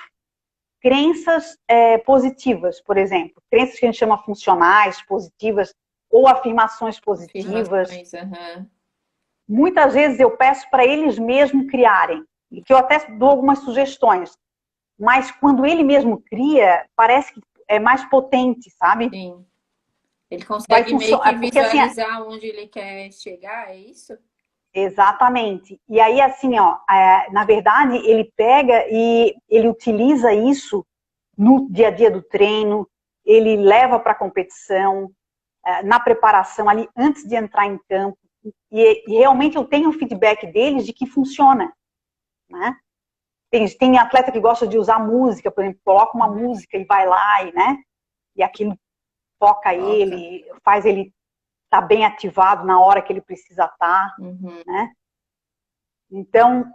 B: crenças positivas, por exemplo. Crenças que a gente chama funcionais, positivas, ou afirmações positivas. Muitas vezes eu peço para eles mesmos criarem, e que eu até dou algumas sugestões. Mas quando ele mesmo cria, parece que é mais potente, sabe?
A: Sim. Ele consegue meio que visualizar onde ele quer chegar, é isso?
B: Exatamente. E aí, assim, ó, na verdade, ele pega e ele utiliza isso no dia a dia do treino, ele leva para a competição, na preparação ali, antes de entrar em campo. E realmente eu tenho o feedback deles de que funciona, né? Tem atleta que gosta de usar música, por exemplo, coloca uma música e vai lá, e aquilo foca ele, faz ele estar bem ativado na hora que ele precisa estar, né? Então,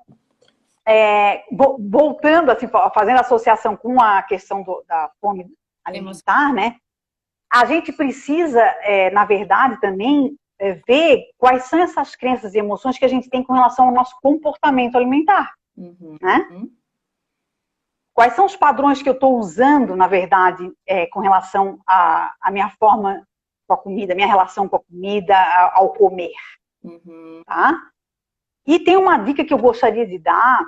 B: voltando, assim, fazendo associação com a questão da fome alimentar, né? A gente precisa, na verdade, também ver quais são essas crenças e emoções que a gente tem com relação ao nosso comportamento alimentar, né? Quais são os padrões que eu estou usando, na verdade, com relação à minha forma com a comida, minha relação com a comida, ao comer, tá? E tem uma dica que eu gostaria de dar,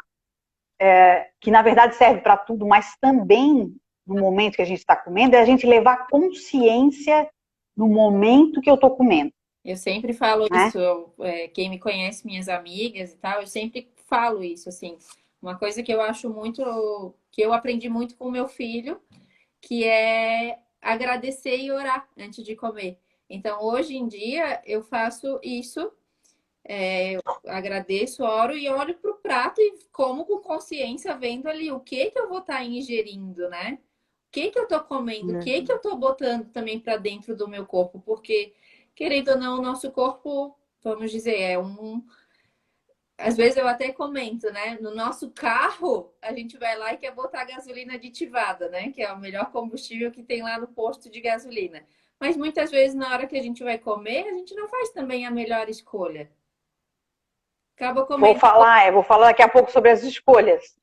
B: que na verdade serve para tudo, mas também no momento que a gente está comendo, é a gente levar consciência no momento que eu estou comendo.
A: Eu sempre falo isso, quem me conhece, minhas amigas e tal, eu sempre falo isso, assim, Uma coisa que eu acho muito, que eu aprendi muito com o meu filho, que é agradecer e orar antes de comer. Então, hoje em dia, eu faço isso, eu agradeço, oro e olho para o prato e como com consciência, vendo ali o que eu vou estar ingerindo, né? O que eu estou comendo, o que eu estou botando também para dentro do meu corpo, porque, querendo ou não, o nosso corpo, vamos dizer, às vezes eu até comento, né? No nosso carro, a gente vai lá e quer botar gasolina aditivada, né? Que é o melhor combustível que tem lá no posto de gasolina. Mas muitas vezes, na hora que a gente vai comer, a gente não faz também a melhor escolha. Acaba comendo.
B: Vou falar daqui a pouco sobre as escolhas.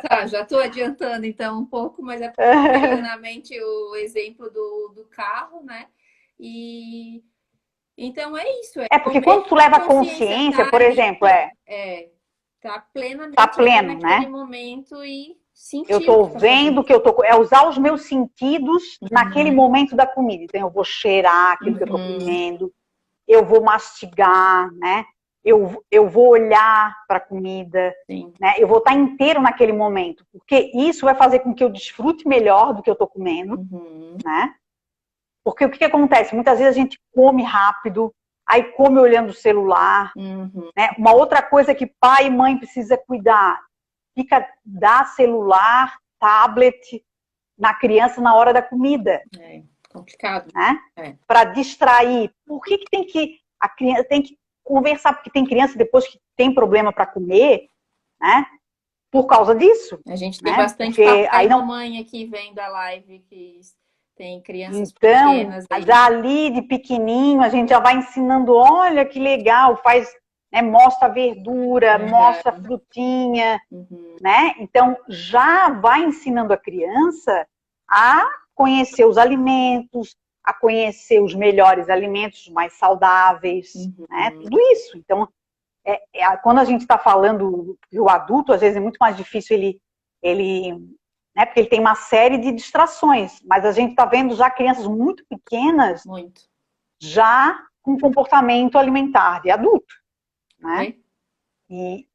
A: Tá, já estou adiantando então um pouco, mas é porque veio na mente o exemplo do carro, né? E então é isso.
B: Porque quando tu leva consciência, por exemplo,
A: tá plenamente
B: tá pleno,
A: naquele
B: né?
A: momento e sentir.
B: Eu tô vendo que eu tô. É usar os meus sentidos naquele momento da comida. Então, eu vou cheirar aquilo que eu tô comendo, eu vou mastigar, né? Eu vou olhar para a comida, né? Eu vou estar inteiro naquele momento, porque isso vai fazer com que eu desfrute melhor do que eu tô comendo, né? Porque o que acontece? Muitas vezes a gente come rápido, aí come olhando o celular, né? Uma outra coisa que pai e mãe precisa cuidar, fica dar celular, tablet na criança na hora da comida.
A: É complicado,
B: né? Para distrair. Por que tem que a criança tem que conversar? Porque tem criança depois que tem problema para comer, né? Por causa disso.
A: A gente tem
B: né?
A: bastante
B: Porque
A: papai e mamãe aqui vendo a live que tem crianças pequenas.
B: Então, já ali de pequenininho, a gente já vai ensinando, olha que legal, faz, né, mostra a verdura, mostra a frutinha, né? Então, já vai ensinando a criança a conhecer os alimentos, a conhecer os melhores alimentos, os mais saudáveis, né? Tudo isso. Então, quando a gente está falando que o adulto, às vezes é muito mais difícil né, porque ele tem uma série de distrações, mas a gente está vendo já crianças muito pequenas, já com comportamento alimentar de adulto, né? E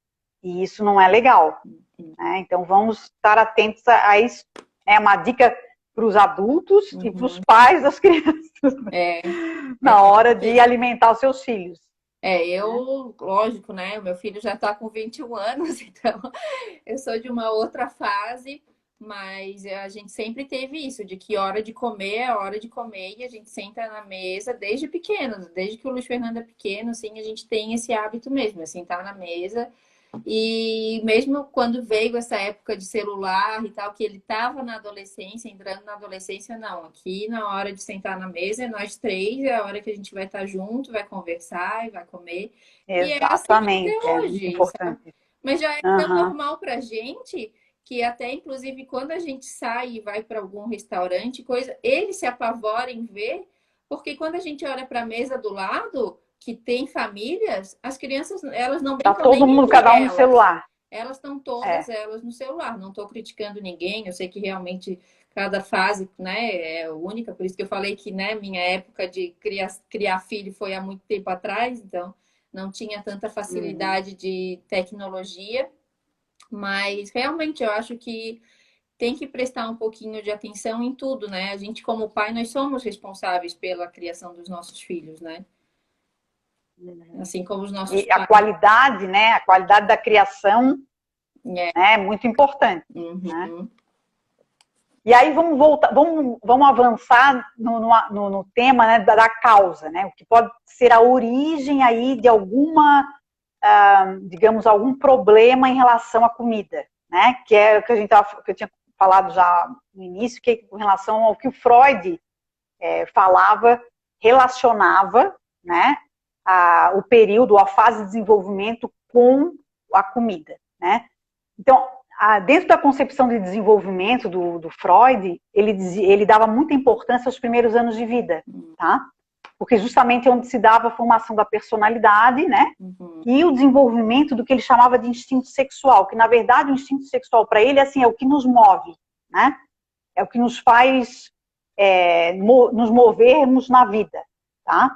B: isso não é legal. Né? Então vamos estar atentos a isso. É uma dica para os adultos e para os pais das crianças na hora de alimentar os seus filhos.
A: Lógico, né? O meu filho já está com 21 anos, então eu sou de uma outra fase. Mas a gente sempre teve isso, de que hora de comer é hora de comer e a gente senta na mesa desde pequeno, desde que o Luiz Fernando é pequeno, assim, a gente tem esse hábito mesmo, é sentar na mesa. E mesmo quando veio essa época de celular e tal, que ele estava na adolescência, entrando na adolescência, não. Aqui, na hora de sentar na mesa, é nós três, é a hora que a gente vai estar junto, vai conversar e vai comer.
B: Exatamente,
A: e é assim até hoje,
B: importante.
A: Sabe? Mas já é tão normal pra gente que até, inclusive, quando a gente sai e vai para algum restaurante, eles se apavoram em ver, porque quando a gente olha para a mesa do lado, que tem famílias, as crianças, elas não brincam.
B: Tá todo mundo, cada um no celular.
A: Elas estão todas elas no celular. Não estou criticando ninguém, eu sei que realmente cada fase, né, é única, por isso que eu falei que, né, minha época de criar filho foi há muito tempo atrás, então não tinha tanta facilidade de tecnologia. Mas realmente eu acho que tem que prestar um pouquinho de atenção em tudo, né? A gente, como pai, nós somos responsáveis pela criação dos nossos filhos, né? Assim como os nossos pais.
B: A qualidade, né? A qualidade da criação é muito importante. Né? E aí vamos voltar, vamos avançar no tema, né, da causa, né? O que pode ser a origem aí de alguma digamos, algum problema em relação à comida, né? Que é o que que eu tinha falado já no início, que é com relação ao que o Freud relacionava, né? O período, a fase de desenvolvimento com a comida, né? Então, dentro da concepção de desenvolvimento do Freud, ele dava muita importância aos primeiros anos de vida, tá? Porque justamente é onde se dava a formação da personalidade, né? E o desenvolvimento do que ele chamava de instinto sexual, que na verdade o instinto sexual para ele assim, é o que nos move, né? É o que nos faz nos movermos na vida, tá?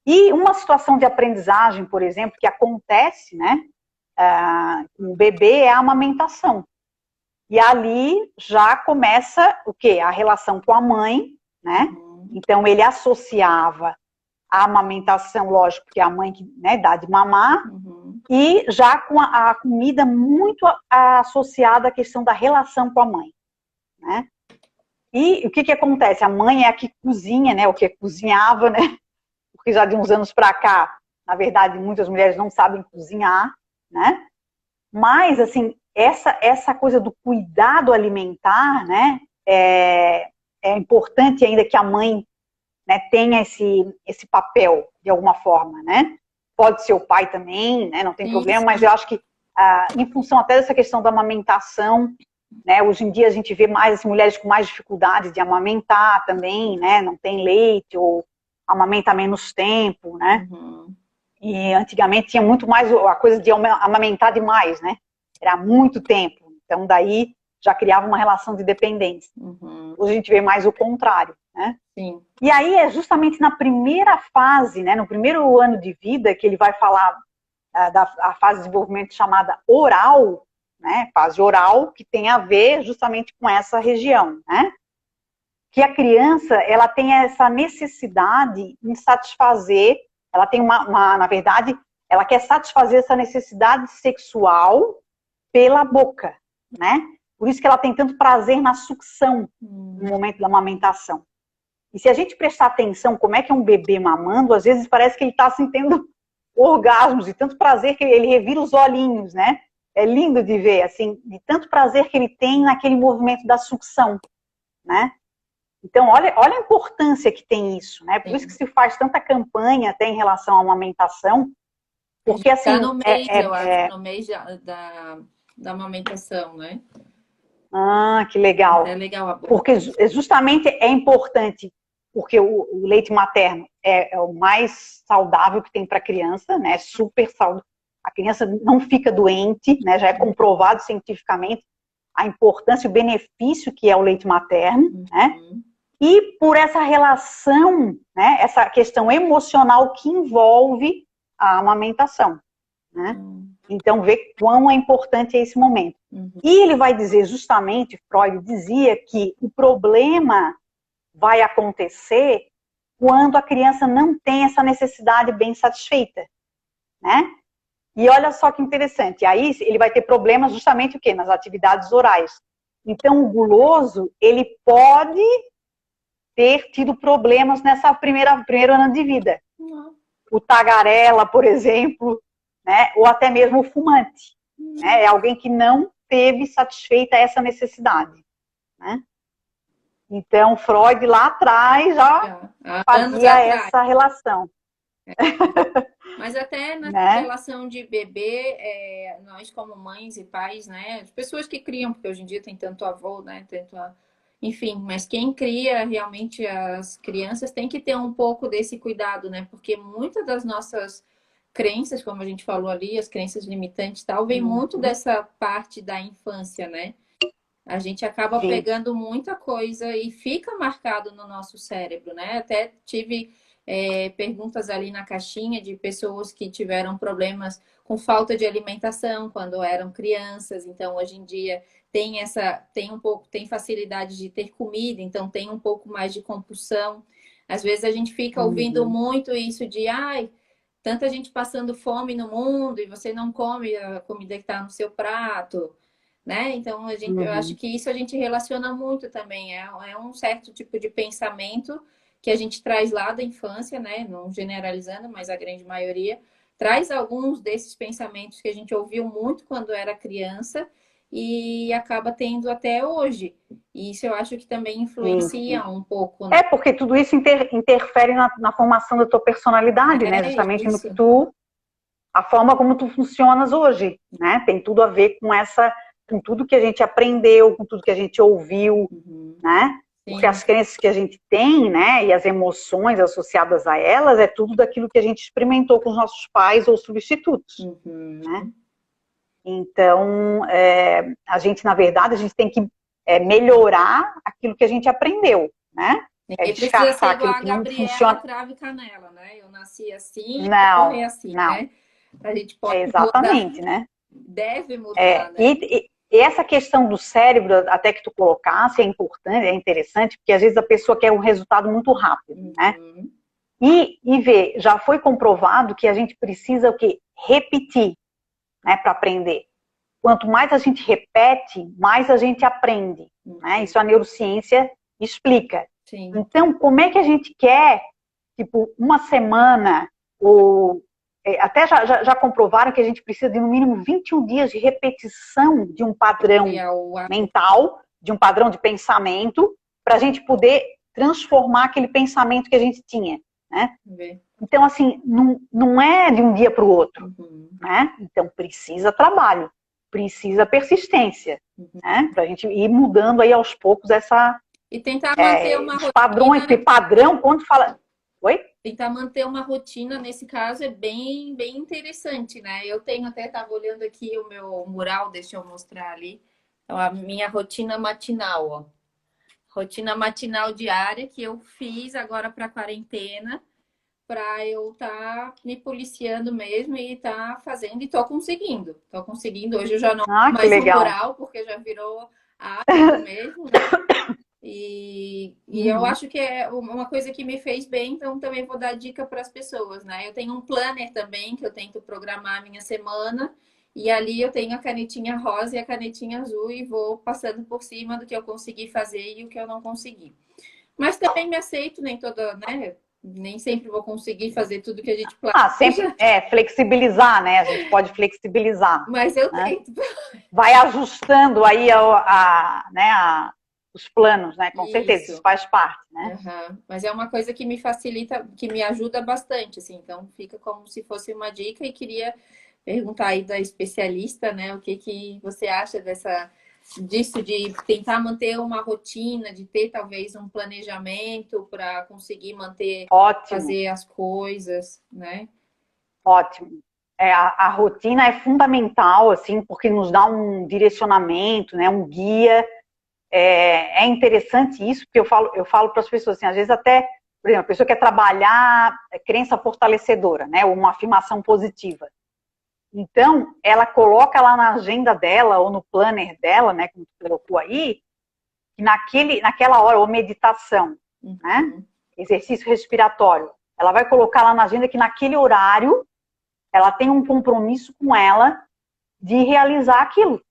B: E uma situação de aprendizagem, por exemplo, que acontece, né? o bebê é a amamentação. E ali já começa o quê? A relação com a mãe, né? Então ele associava a amamentação, lógico, que é a mãe que, né, dá de mamar, e já com a comida muito associada à questão da relação com a mãe, né? E o que acontece? A mãe é a que cozinha, né? O que cozinhava, né? Porque já de uns anos para cá, na verdade, muitas mulheres não sabem cozinhar, né? Mas, assim, essa coisa do cuidado alimentar, né? É importante ainda que a mãe, né, tenha esse papel, de alguma forma, né? Pode ser o pai também, né? Não tem problema, mas eu acho que, em função até dessa questão da amamentação, né? Hoje em dia a gente vê mais assim, mulheres com mais dificuldade de amamentar também, né? Não tem leite ou amamenta menos tempo, né? E antigamente tinha muito mais a coisa de amamentar demais, né? Era muito tempo. Então daí já criava uma relação de dependência. Hoje a gente vê mais o contrário, né?
A: Sim.
B: E aí é justamente na primeira fase, né? No primeiro ano de vida que ele vai falar da fase de desenvolvimento chamada oral, né, fase oral, que tem a ver justamente com essa região, né? Que a criança, ela tem essa necessidade de satisfazer, ela tem na verdade, ela quer satisfazer essa necessidade sexual pela boca, né? Por isso que ela tem tanto prazer na sucção no momento da amamentação. E se a gente prestar atenção como é que é um bebê mamando, às vezes parece que ele está assim, tendo orgasmos de tanto prazer que ele revira os olhinhos, né? É lindo de ver, assim, de tanto prazer que ele tem naquele movimento da sucção, né? Então, olha a importância que tem isso, né? Por isso que se faz tanta campanha até em relação à amamentação, porque assim...
A: Tá no mês, eu acho, no mês da amamentação, né?
B: Ah, que legal.
A: É legal.
B: Porque justamente é importante, porque o leite materno é o mais saudável que tem para a criança, né? Super saudável. A criança não fica doente, né? Já é comprovado cientificamente a importância e o benefício que é o leite materno, né? E por essa relação, né? Essa questão emocional que envolve a amamentação, né? Então, vê quão é importante esse momento. E ele vai dizer justamente, Freud dizia que o problema vai acontecer quando a criança não tem essa necessidade bem satisfeita, né? E olha só que interessante, aí ele vai ter problemas justamente o quê? Nas atividades orais. Então, o guloso, ele pode ter tido problemas nessa primeiro ano de vida. O tagarela, por exemplo, né? Ou até mesmo o fumante. Né? É alguém que não teve satisfeita essa necessidade. Né? Então, Freud lá atrás já fazia essa relação.
A: Mas até na relação de bebê, nós como mães e pais, né? As pessoas que criam, porque hoje em dia tem tanto avô, né? Enfim, mas quem cria realmente as crianças tem que ter um pouco desse cuidado, né? Porque muitas das nossas crenças, como a gente falou ali, as crenças limitantes e tal, vem muito dessa parte da infância, né? A gente acaba pegando muita coisa e fica marcado no nosso cérebro, né? Até tive perguntas ali na caixinha de pessoas que tiveram problemas com falta de alimentação quando eram crianças, então hoje em dia tem facilidade de ter comida, então tem um pouco mais de compulsão. Às vezes a gente fica ouvindo muito isso de tanta gente passando fome no mundo e você não come a comida que está no seu prato, né? Então eu acho que isso a gente relaciona muito também. É um certo tipo de pensamento que a gente traz lá da infância, né? Não generalizando, mas a grande maioria traz alguns desses pensamentos que a gente ouviu muito quando era criança e acaba tendo até hoje. E isso eu acho que também influencia um pouco.
B: Né? Porque tudo isso interfere na formação da tua personalidade, né? Justamente isso. A forma como tu funcionas hoje, né? Tem tudo a ver com tudo que a gente aprendeu, com tudo que a gente ouviu, né? Porque as crenças que a gente tem, né, e as emoções associadas a elas, é tudo daquilo que a gente experimentou com os nossos pais ou substitutos, né? Então, a gente, na verdade, a gente tem que melhorar aquilo que a gente aprendeu, né?
A: Precisa ser igual a Gabriela, cravo e canela, né? Eu nasci assim, vou morrer assim, né? A gente pode
B: exatamente, né?
A: Deve mudar, né?
B: E essa questão do cérebro, até que tu colocasse, é importante, é interessante, porque às vezes a pessoa quer um resultado muito rápido, né? E vê, já foi comprovado que a gente precisa o quê? Repetir, né, para aprender. Quanto mais a gente repete, mais a gente aprende, né? Isso a neurociência explica.
A: Sim.
B: Então, como é que a gente quer, tipo, uma semana, ou até já comprovaram que a gente precisa de no mínimo 21 dias de repetição de um padrão mental, de um padrão de pensamento, para a gente poder transformar aquele pensamento que a gente tinha, né? Então, assim, não é de um dia para o outro, né? Então, precisa trabalho, precisa persistência, né? Para a gente ir mudando aí aos poucos essa...
A: E tentar manter uma rotina...
B: padrões, porque padrão, quando fala... Oi?
A: Tentar manter uma rotina, nesse caso, é bem interessante, né? Eu tenho até, estava olhando aqui o meu mural, deixa eu mostrar ali. Então, a minha rotina matinal, ó. Rotina matinal diária que eu fiz agora para a quarentena, para eu estar me policiando mesmo e estar fazendo, e tô conseguindo. Tô conseguindo. Hoje eu já não mais um mural, porque já virou hábito mesmo, né? E eu acho que é uma coisa que me fez bem, então também vou dar dica para as pessoas, né? Eu tenho um planner também, que eu tento programar a minha semana, e ali eu tenho a canetinha rosa e a canetinha azul e vou passando por cima do que eu consegui fazer e o que eu não consegui. Mas também me aceito, nem toda, né? Nem sempre vou conseguir fazer tudo que a gente planeja.
B: Sempre flexibilizar, né? A gente pode flexibilizar.
A: Mas eu
B: né?
A: tento.
B: Vai ajustando aí os planos, né? Com certeza, isso faz parte, né?
A: Mas é uma coisa que me facilita, que me ajuda bastante, assim. Então, fica como se fosse uma dica e queria perguntar aí da especialista, né? O que você acha disso de tentar manter uma rotina, de ter talvez um planejamento para conseguir manter, fazer as coisas, né?
B: Ótimo. A rotina é fundamental, assim, porque nos dá um direcionamento, né? Um guia. É interessante isso, porque eu falo para as pessoas assim, às vezes até, por exemplo, a pessoa quer trabalhar crença fortalecedora, né? Ou uma afirmação positiva. Então, ela coloca lá na agenda dela, ou no planner dela, né, como tu colocou aí, que naquela hora, ou meditação, né, exercício respiratório, ela vai colocar lá na agenda que naquele horário, ela tem um compromisso com ela de realizar aquilo.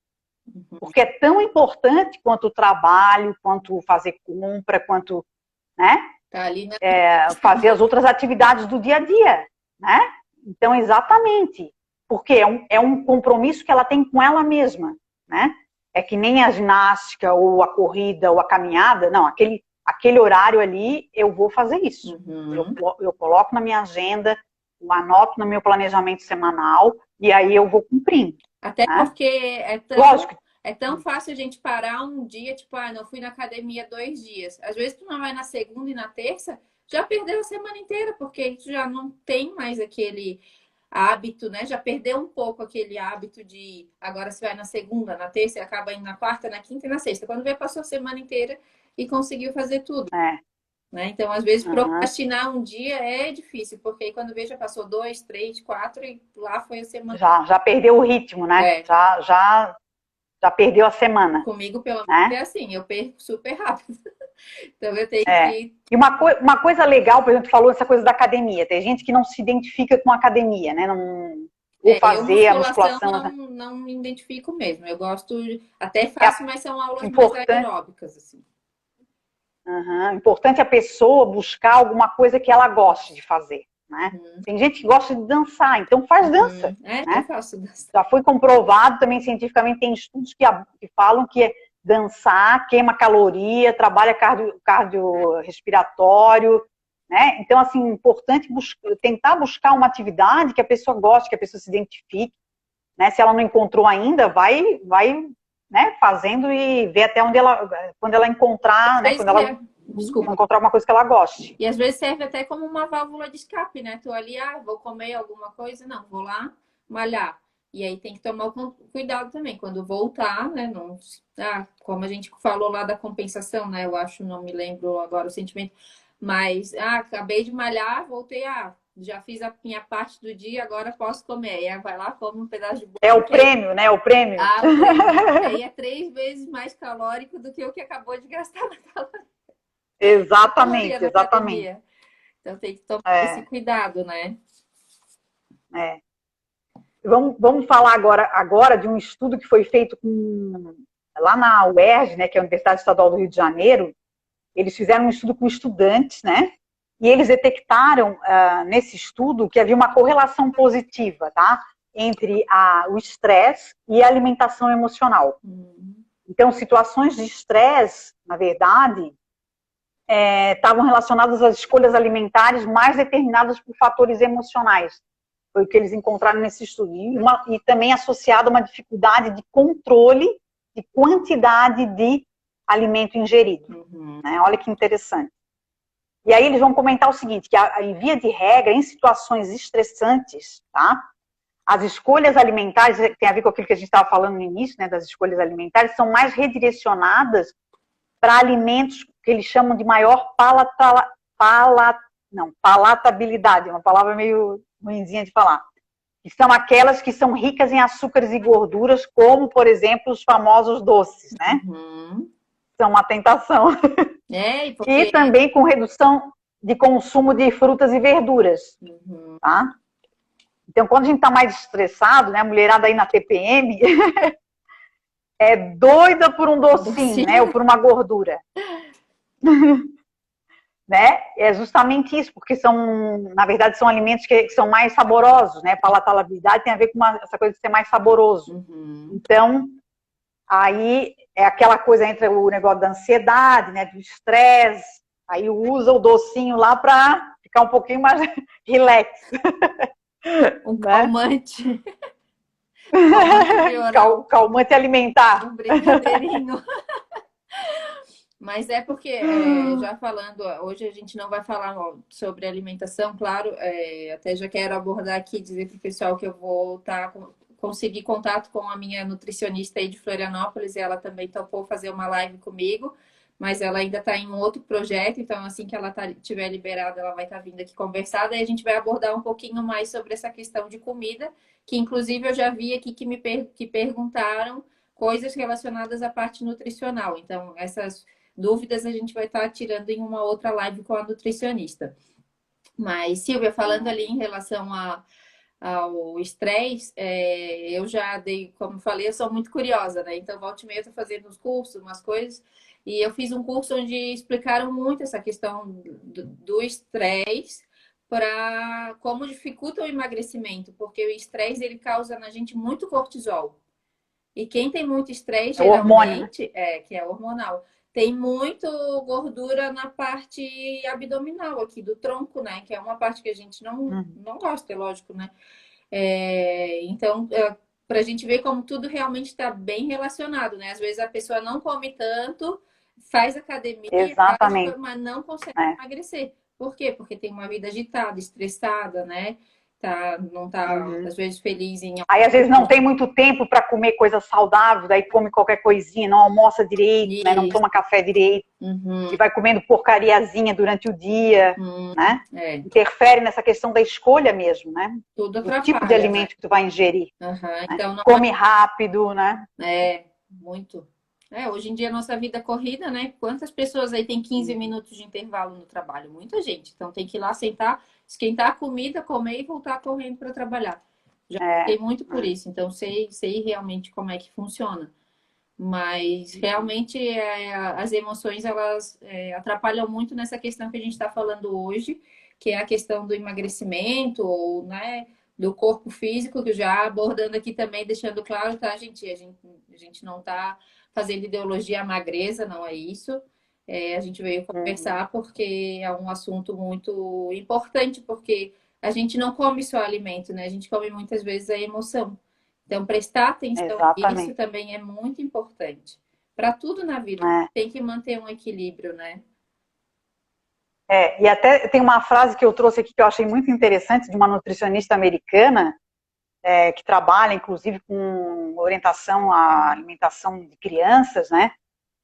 B: Porque é tão importante quanto o trabalho, quanto fazer compra, quanto, né,
A: tá ali, né?
B: Fazer as outras atividades do dia a dia, né? Então, exatamente. Porque é um compromisso que ela tem com ela mesma, né? É que nem a ginástica, ou a corrida, ou a caminhada. Não, aquele horário ali, eu vou fazer isso. Eu coloco na minha agenda, eu anoto no meu planejamento semanal, e aí eu vou cumprindo.
A: Até
B: né?
A: Porque é tão fácil a gente parar um dia, tipo, não fui na academia 2 dias. Às vezes tu não vai na segunda e na terça, já perdeu a semana inteira, porque tu já não tem mais aquele hábito, né? Já perdeu um pouco aquele hábito de agora você vai na segunda, na terça, e acaba indo na quarta, na quinta e na sexta. Quando vê, passou a semana inteira e conseguiu fazer tudo. Né? Então, às vezes, procrastinar um dia é difícil, porque aí quando vê, já passou 2, 3, 4 e lá foi a semana.
B: Já perdeu o ritmo, né? Já perdeu a semana.
A: Comigo, pelo menos, é assim, eu perco super rápido. Então, eu tenho que...
B: E uma coisa legal, por exemplo, tu falou essa coisa da academia. Tem gente que não se identifica com a academia, né? Ou fazer a musculação.
A: Não me identifico mesmo. Eu gosto, até faço, mas são aulas mais aeróbicas, assim.
B: Importante a pessoa buscar alguma coisa que ela goste de fazer. Né? Tem gente que gosta de dançar, então faz dança. Né?
A: Eu faço dança.
B: Já foi comprovado também cientificamente, tem estudos que falam que dançar queima caloria, trabalha cardiorrespiratório, né? Então, assim, importante tentar buscar uma atividade que a pessoa goste, que a pessoa se identifique, né? Se ela não encontrou ainda, vai né, fazendo e ver até quando ela encontrar, né? Quando ela encontrar alguma coisa que ela goste.
A: E às vezes serve até como uma válvula de escape, né? Tô ali, vou comer alguma coisa, não, vou lá malhar. E aí tem que tomar cuidado também, quando voltar, né? Não, como a gente falou lá da compensação, né? Eu acho, não me lembro agora o sentimento, mas acabei de malhar, voltei, já fiz a minha parte do dia, agora posso comer. Aí vai lá, come um pedaço de bolo.
B: É o prêmio, né? O prêmio.
A: Ah, o prêmio. Aí é 3 vezes mais calórico do que o que acabou de gastar na caloria
B: Exatamente,
A: na
B: exatamente.
A: academia. Então tem que tomar esse
B: É,
A: cuidado, né?
B: é. Vamos falar agora de um estudo que foi feito lá na UERJ, né, que é a Universidade Estadual do Rio de Janeiro. Eles fizeram um estudo com estudantes, né? E eles detectaram nesse estudo que havia uma correlação positiva, tá? Entre o estresse e a alimentação emocional. Então, situações de estresse, na verdade, estavam relacionadas às escolhas alimentares mais determinadas por fatores emocionais. Foi o que eles encontraram nesse estudo. E também associado a uma dificuldade de controle de quantidade de alimento ingerido. Né? Olha que interessante. E aí eles vão comentar o seguinte, que em via de regra, em situações estressantes, tá? As escolhas alimentares, tem a ver com aquilo que a gente estava falando no início, né, das escolhas alimentares, são mais redirecionadas para alimentos que eles chamam de maior palatabilidade, uma palavra meio ruinzinha de falar, que são aquelas que são ricas em açúcares e gorduras, como, por exemplo, os famosos doces, né? São uma tentação. E também com redução de consumo de frutas e verduras, tá? Então, quando a gente está mais estressado, né, a mulherada aí na TPM é doida por um docinho, né, ou por uma gordura. Né? É justamente isso, porque na verdade, são alimentos que são mais saborosos, né? Palatabilidade tem a ver com essa coisa de ser mais saboroso. Então, aí é aquela coisa entre o negócio da ansiedade, né? Do estresse, aí usa o docinho lá para ficar um pouquinho mais relax.
A: Um calmante.
B: Calmante alimentar.
A: Um brincadeirinho. Mas é porque, já falando, hoje a gente não vai falar sobre alimentação, claro, até já quero abordar aqui, dizer para o pessoal que eu vou conseguir contato com a minha nutricionista aí de Florianópolis, e ela também topou fazer uma live comigo, mas ela ainda está em um outro projeto, então assim que ela estiver liberada, ela vai estar vindo aqui conversar, daí a gente vai abordar um pouquinho mais sobre essa questão de comida, que inclusive eu já vi aqui que perguntaram coisas relacionadas à parte nutricional, então essas dúvidas a gente vai estar tirando em uma outra live com a nutricionista. Mas, Silvia, falando ali em relação ao estresse, eu já dei, como falei, eu sou muito curiosa, né? Então, volta e meia eu tô fazendo uns cursos, umas coisas, e eu fiz um curso onde explicaram muito essa questão do estresse para como dificulta o emagrecimento, porque o estresse ele causa na gente muito cortisol. E quem tem muito estresse, geralmente, que é hormonal, tem muito gordura na parte abdominal aqui do tronco, né? Que é uma parte que a gente não gosta, é lógico, né? Então, para a gente ver como tudo realmente está bem relacionado, né? Às vezes a pessoa não come tanto, faz academia, mas não consegue emagrecer. Por quê? Porque tem uma vida agitada, estressada, né? Não tá, às vezes, feliz em...
B: Aí, às vezes, não tem muito tempo para comer coisas saudáveis, daí come qualquer coisinha, não almoça direito, né? Não toma café direito, e vai comendo porcariazinha durante o dia, né? Interfere nessa questão da escolha mesmo, né?
A: Tudo
B: o tipo de alimento, né, que tu vai ingerir.
A: Né?
B: Então, come rápido, né?
A: Muito. Hoje em dia, a nossa vida é corrida, né? Quantas pessoas aí tem 15 minutos de intervalo no trabalho? Muita gente. Então, tem que ir lá sentar, esquentar a comida, comer e voltar correndo para trabalhar. Já fiquei muito por isso. Então, sei realmente como é que funciona. Mas, realmente, as emoções, elas atrapalham muito nessa questão que a gente está falando hoje, que é a questão do emagrecimento, ou, né, do corpo físico, que já abordando aqui também, deixando claro, tá, gente? A gente não está fazendo ideologia magreza, não é isso. A gente veio conversar porque é um assunto muito importante, porque a gente não come só alimento, né? A gente come muitas vezes a emoção. Então, prestar atenção nisso também é muito importante. Para tudo na vida, tem que manter um equilíbrio, né?
B: E até tem uma frase que eu trouxe aqui que eu achei muito interessante, de uma nutricionista americana, que trabalha, inclusive, com orientação à alimentação de crianças, né?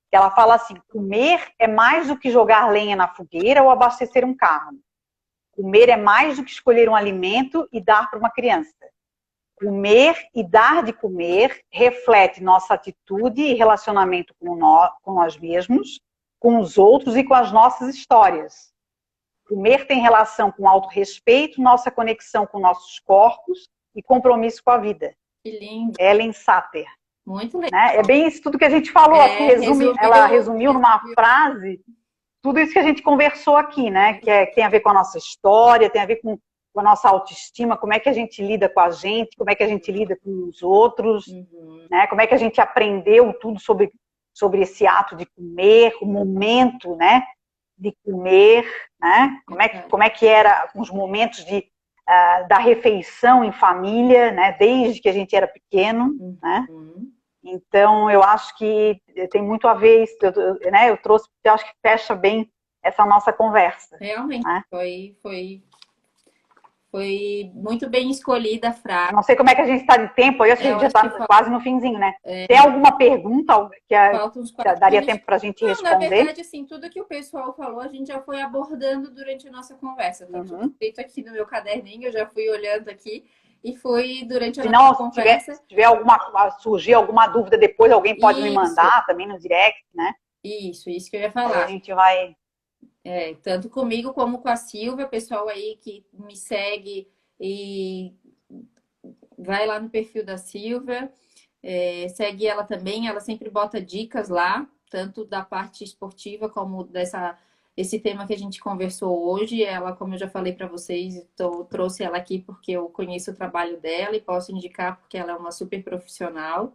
B: Que ela fala assim: comer é mais do que jogar lenha na fogueira ou abastecer um carro. Comer é mais do que escolher um alimento e dar para uma criança. Comer e dar de comer reflete nossa atitude e relacionamento com nós mesmos, com os outros e com as nossas histórias. Comer tem relação com autorrespeito, nossa conexão com nossos corpos e compromisso com a vida.
A: Que lindo.
B: Ellen Satter.
A: Muito legal.
B: Né? É bem isso tudo que a gente falou. Ela resumiu numa frase tudo isso que a gente conversou aqui, né? Que tem a ver com a nossa história, tem a ver com a nossa autoestima, como é que a gente lida com a gente, como é que a gente lida com os outros, né? Como é que a gente aprendeu tudo sobre esse ato de comer, o momento, né? De comer, né? Como é que era os momentos da refeição em família, né? Desde que a gente era pequeno, né? Então, eu acho que tem muito a ver isso, né? Eu trouxe, porque eu acho que fecha bem essa nossa conversa.
A: Realmente, né? Foi muito bem escolhida a frase.
B: Não sei como é que a gente está de tempo, aí acho que a gente já está quase no finzinho, né? Tem alguma pergunta que daria tempo para a gente responder?
A: Na verdade, assim, tudo que o pessoal falou, a gente já foi abordando durante a nossa conversa. Tá tudo feito aqui no meu caderninho, eu já fui olhando aqui. E foi durante a nossa conversa.
B: Se tiver surgir alguma dúvida depois, alguém pode me mandar também no direct, né?
A: Isso que eu ia falar.
B: A gente vai...
A: tanto comigo como com a Silvia, pessoal aí que me segue e vai lá no perfil da Silvia, segue ela também, ela sempre bota dicas lá, tanto da parte esportiva como esse tema que a gente conversou hoje. Ela, como eu já falei para vocês, trouxe ela aqui porque eu conheço o trabalho dela e posso indicar porque ela é uma super profissional.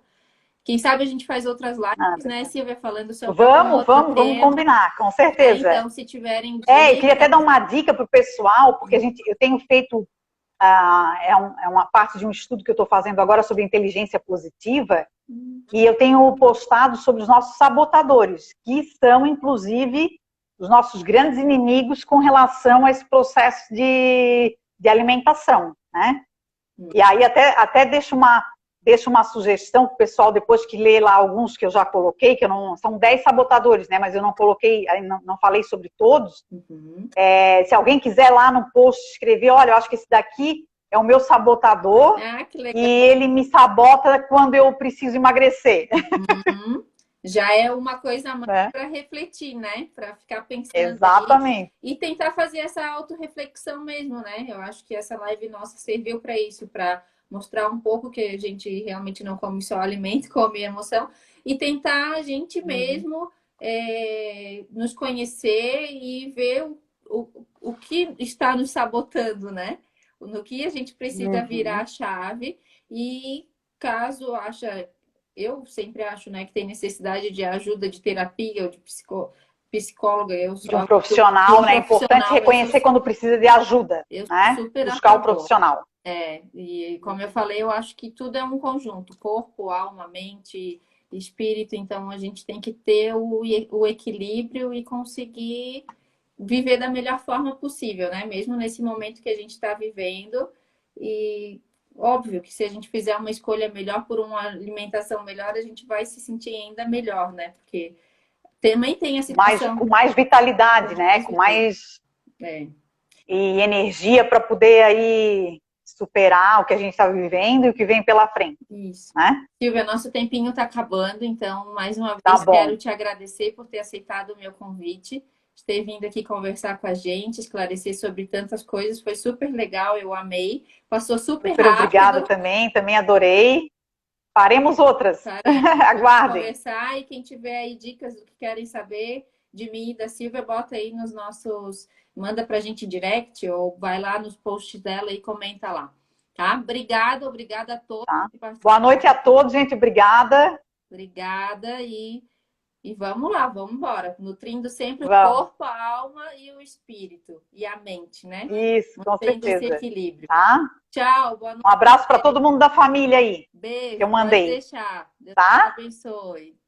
A: Quem sabe a gente faz outras lives, né, Silvia, falando sobre
B: vamos combinar, com certeza.
A: Então, se tiverem
B: dicas... eu queria até dar uma dica para o pessoal, porque eu tenho feito, uma parte de um estudo que eu estou fazendo agora sobre inteligência positiva, e eu tenho postado sobre os nossos sabotadores, que são, inclusive, os nossos grandes inimigos com relação a esse processo de alimentação, né? E aí até deixo uma sugestão para o pessoal, depois que lê lá alguns que eu já coloquei, são 10 sabotadores, né? Mas eu não coloquei, não falei sobre todos. Se alguém quiser lá no post escrever, olha, eu acho que esse daqui é o meu sabotador e ele me sabota quando eu preciso emagrecer.
A: Já é uma coisa mais para refletir, né? Para ficar pensando.
B: Exatamente.
A: E tentar fazer essa autorreflexão mesmo, né? Eu acho que essa live nossa serviu para isso, para mostrar um pouco que a gente realmente não come só alimento, come emoção, e tentar a gente mesmo nos conhecer e ver o que está nos sabotando, né? No que a gente precisa virar a chave. E caso eu sempre acho, né, que tem necessidade de ajuda de terapia ou de psicóloga.
B: De um profissional, né? É importante reconhecer quando precisa de ajuda, né? Buscar o profissional.
A: E como eu falei, eu acho que tudo é um conjunto, corpo, alma, mente, espírito. Então a gente tem que ter o equilíbrio e conseguir viver da melhor forma possível, né? Mesmo nesse momento que a gente está vivendo. E óbvio que se a gente fizer uma escolha melhor por uma alimentação melhor, a gente vai se sentir ainda melhor, né? Porque também tem a situação...
B: Com mais vitalidade, né? Com mais... E energia para poder aí superar o que a gente está vivendo e o que vem pela frente.
A: Isso.
B: Né?
A: Silvia, nosso tempinho está acabando, então, mais uma vez, quero te agradecer por ter aceitado o meu convite, de ter vindo aqui conversar com a gente, esclarecer sobre tantas coisas. Foi super legal, eu amei. Passou super rápido.
B: Obrigada também adorei. Faremos outras. Aguardem.
A: Conversar, e quem tiver aí dicas do que querem saber de mim e da Silvia, bota aí nos nossos... Manda pra gente direct ou vai lá nos posts dela e comenta lá. Tá? Obrigada a todos.
B: Tá. Boa noite a todos, gente. Obrigada.
A: Obrigada e vamos lá, vamos embora. Nutrindo sempre o corpo, a alma e o espírito. E a mente, né?
B: Isso, com certeza.
A: Esse equilíbrio.
B: Tá?
A: Tchau, boa noite.
B: Um abraço para todo mundo da família aí.
A: Beijo.
B: Que eu mandei.
A: Pode deixar. Deus
B: te
A: abençoe.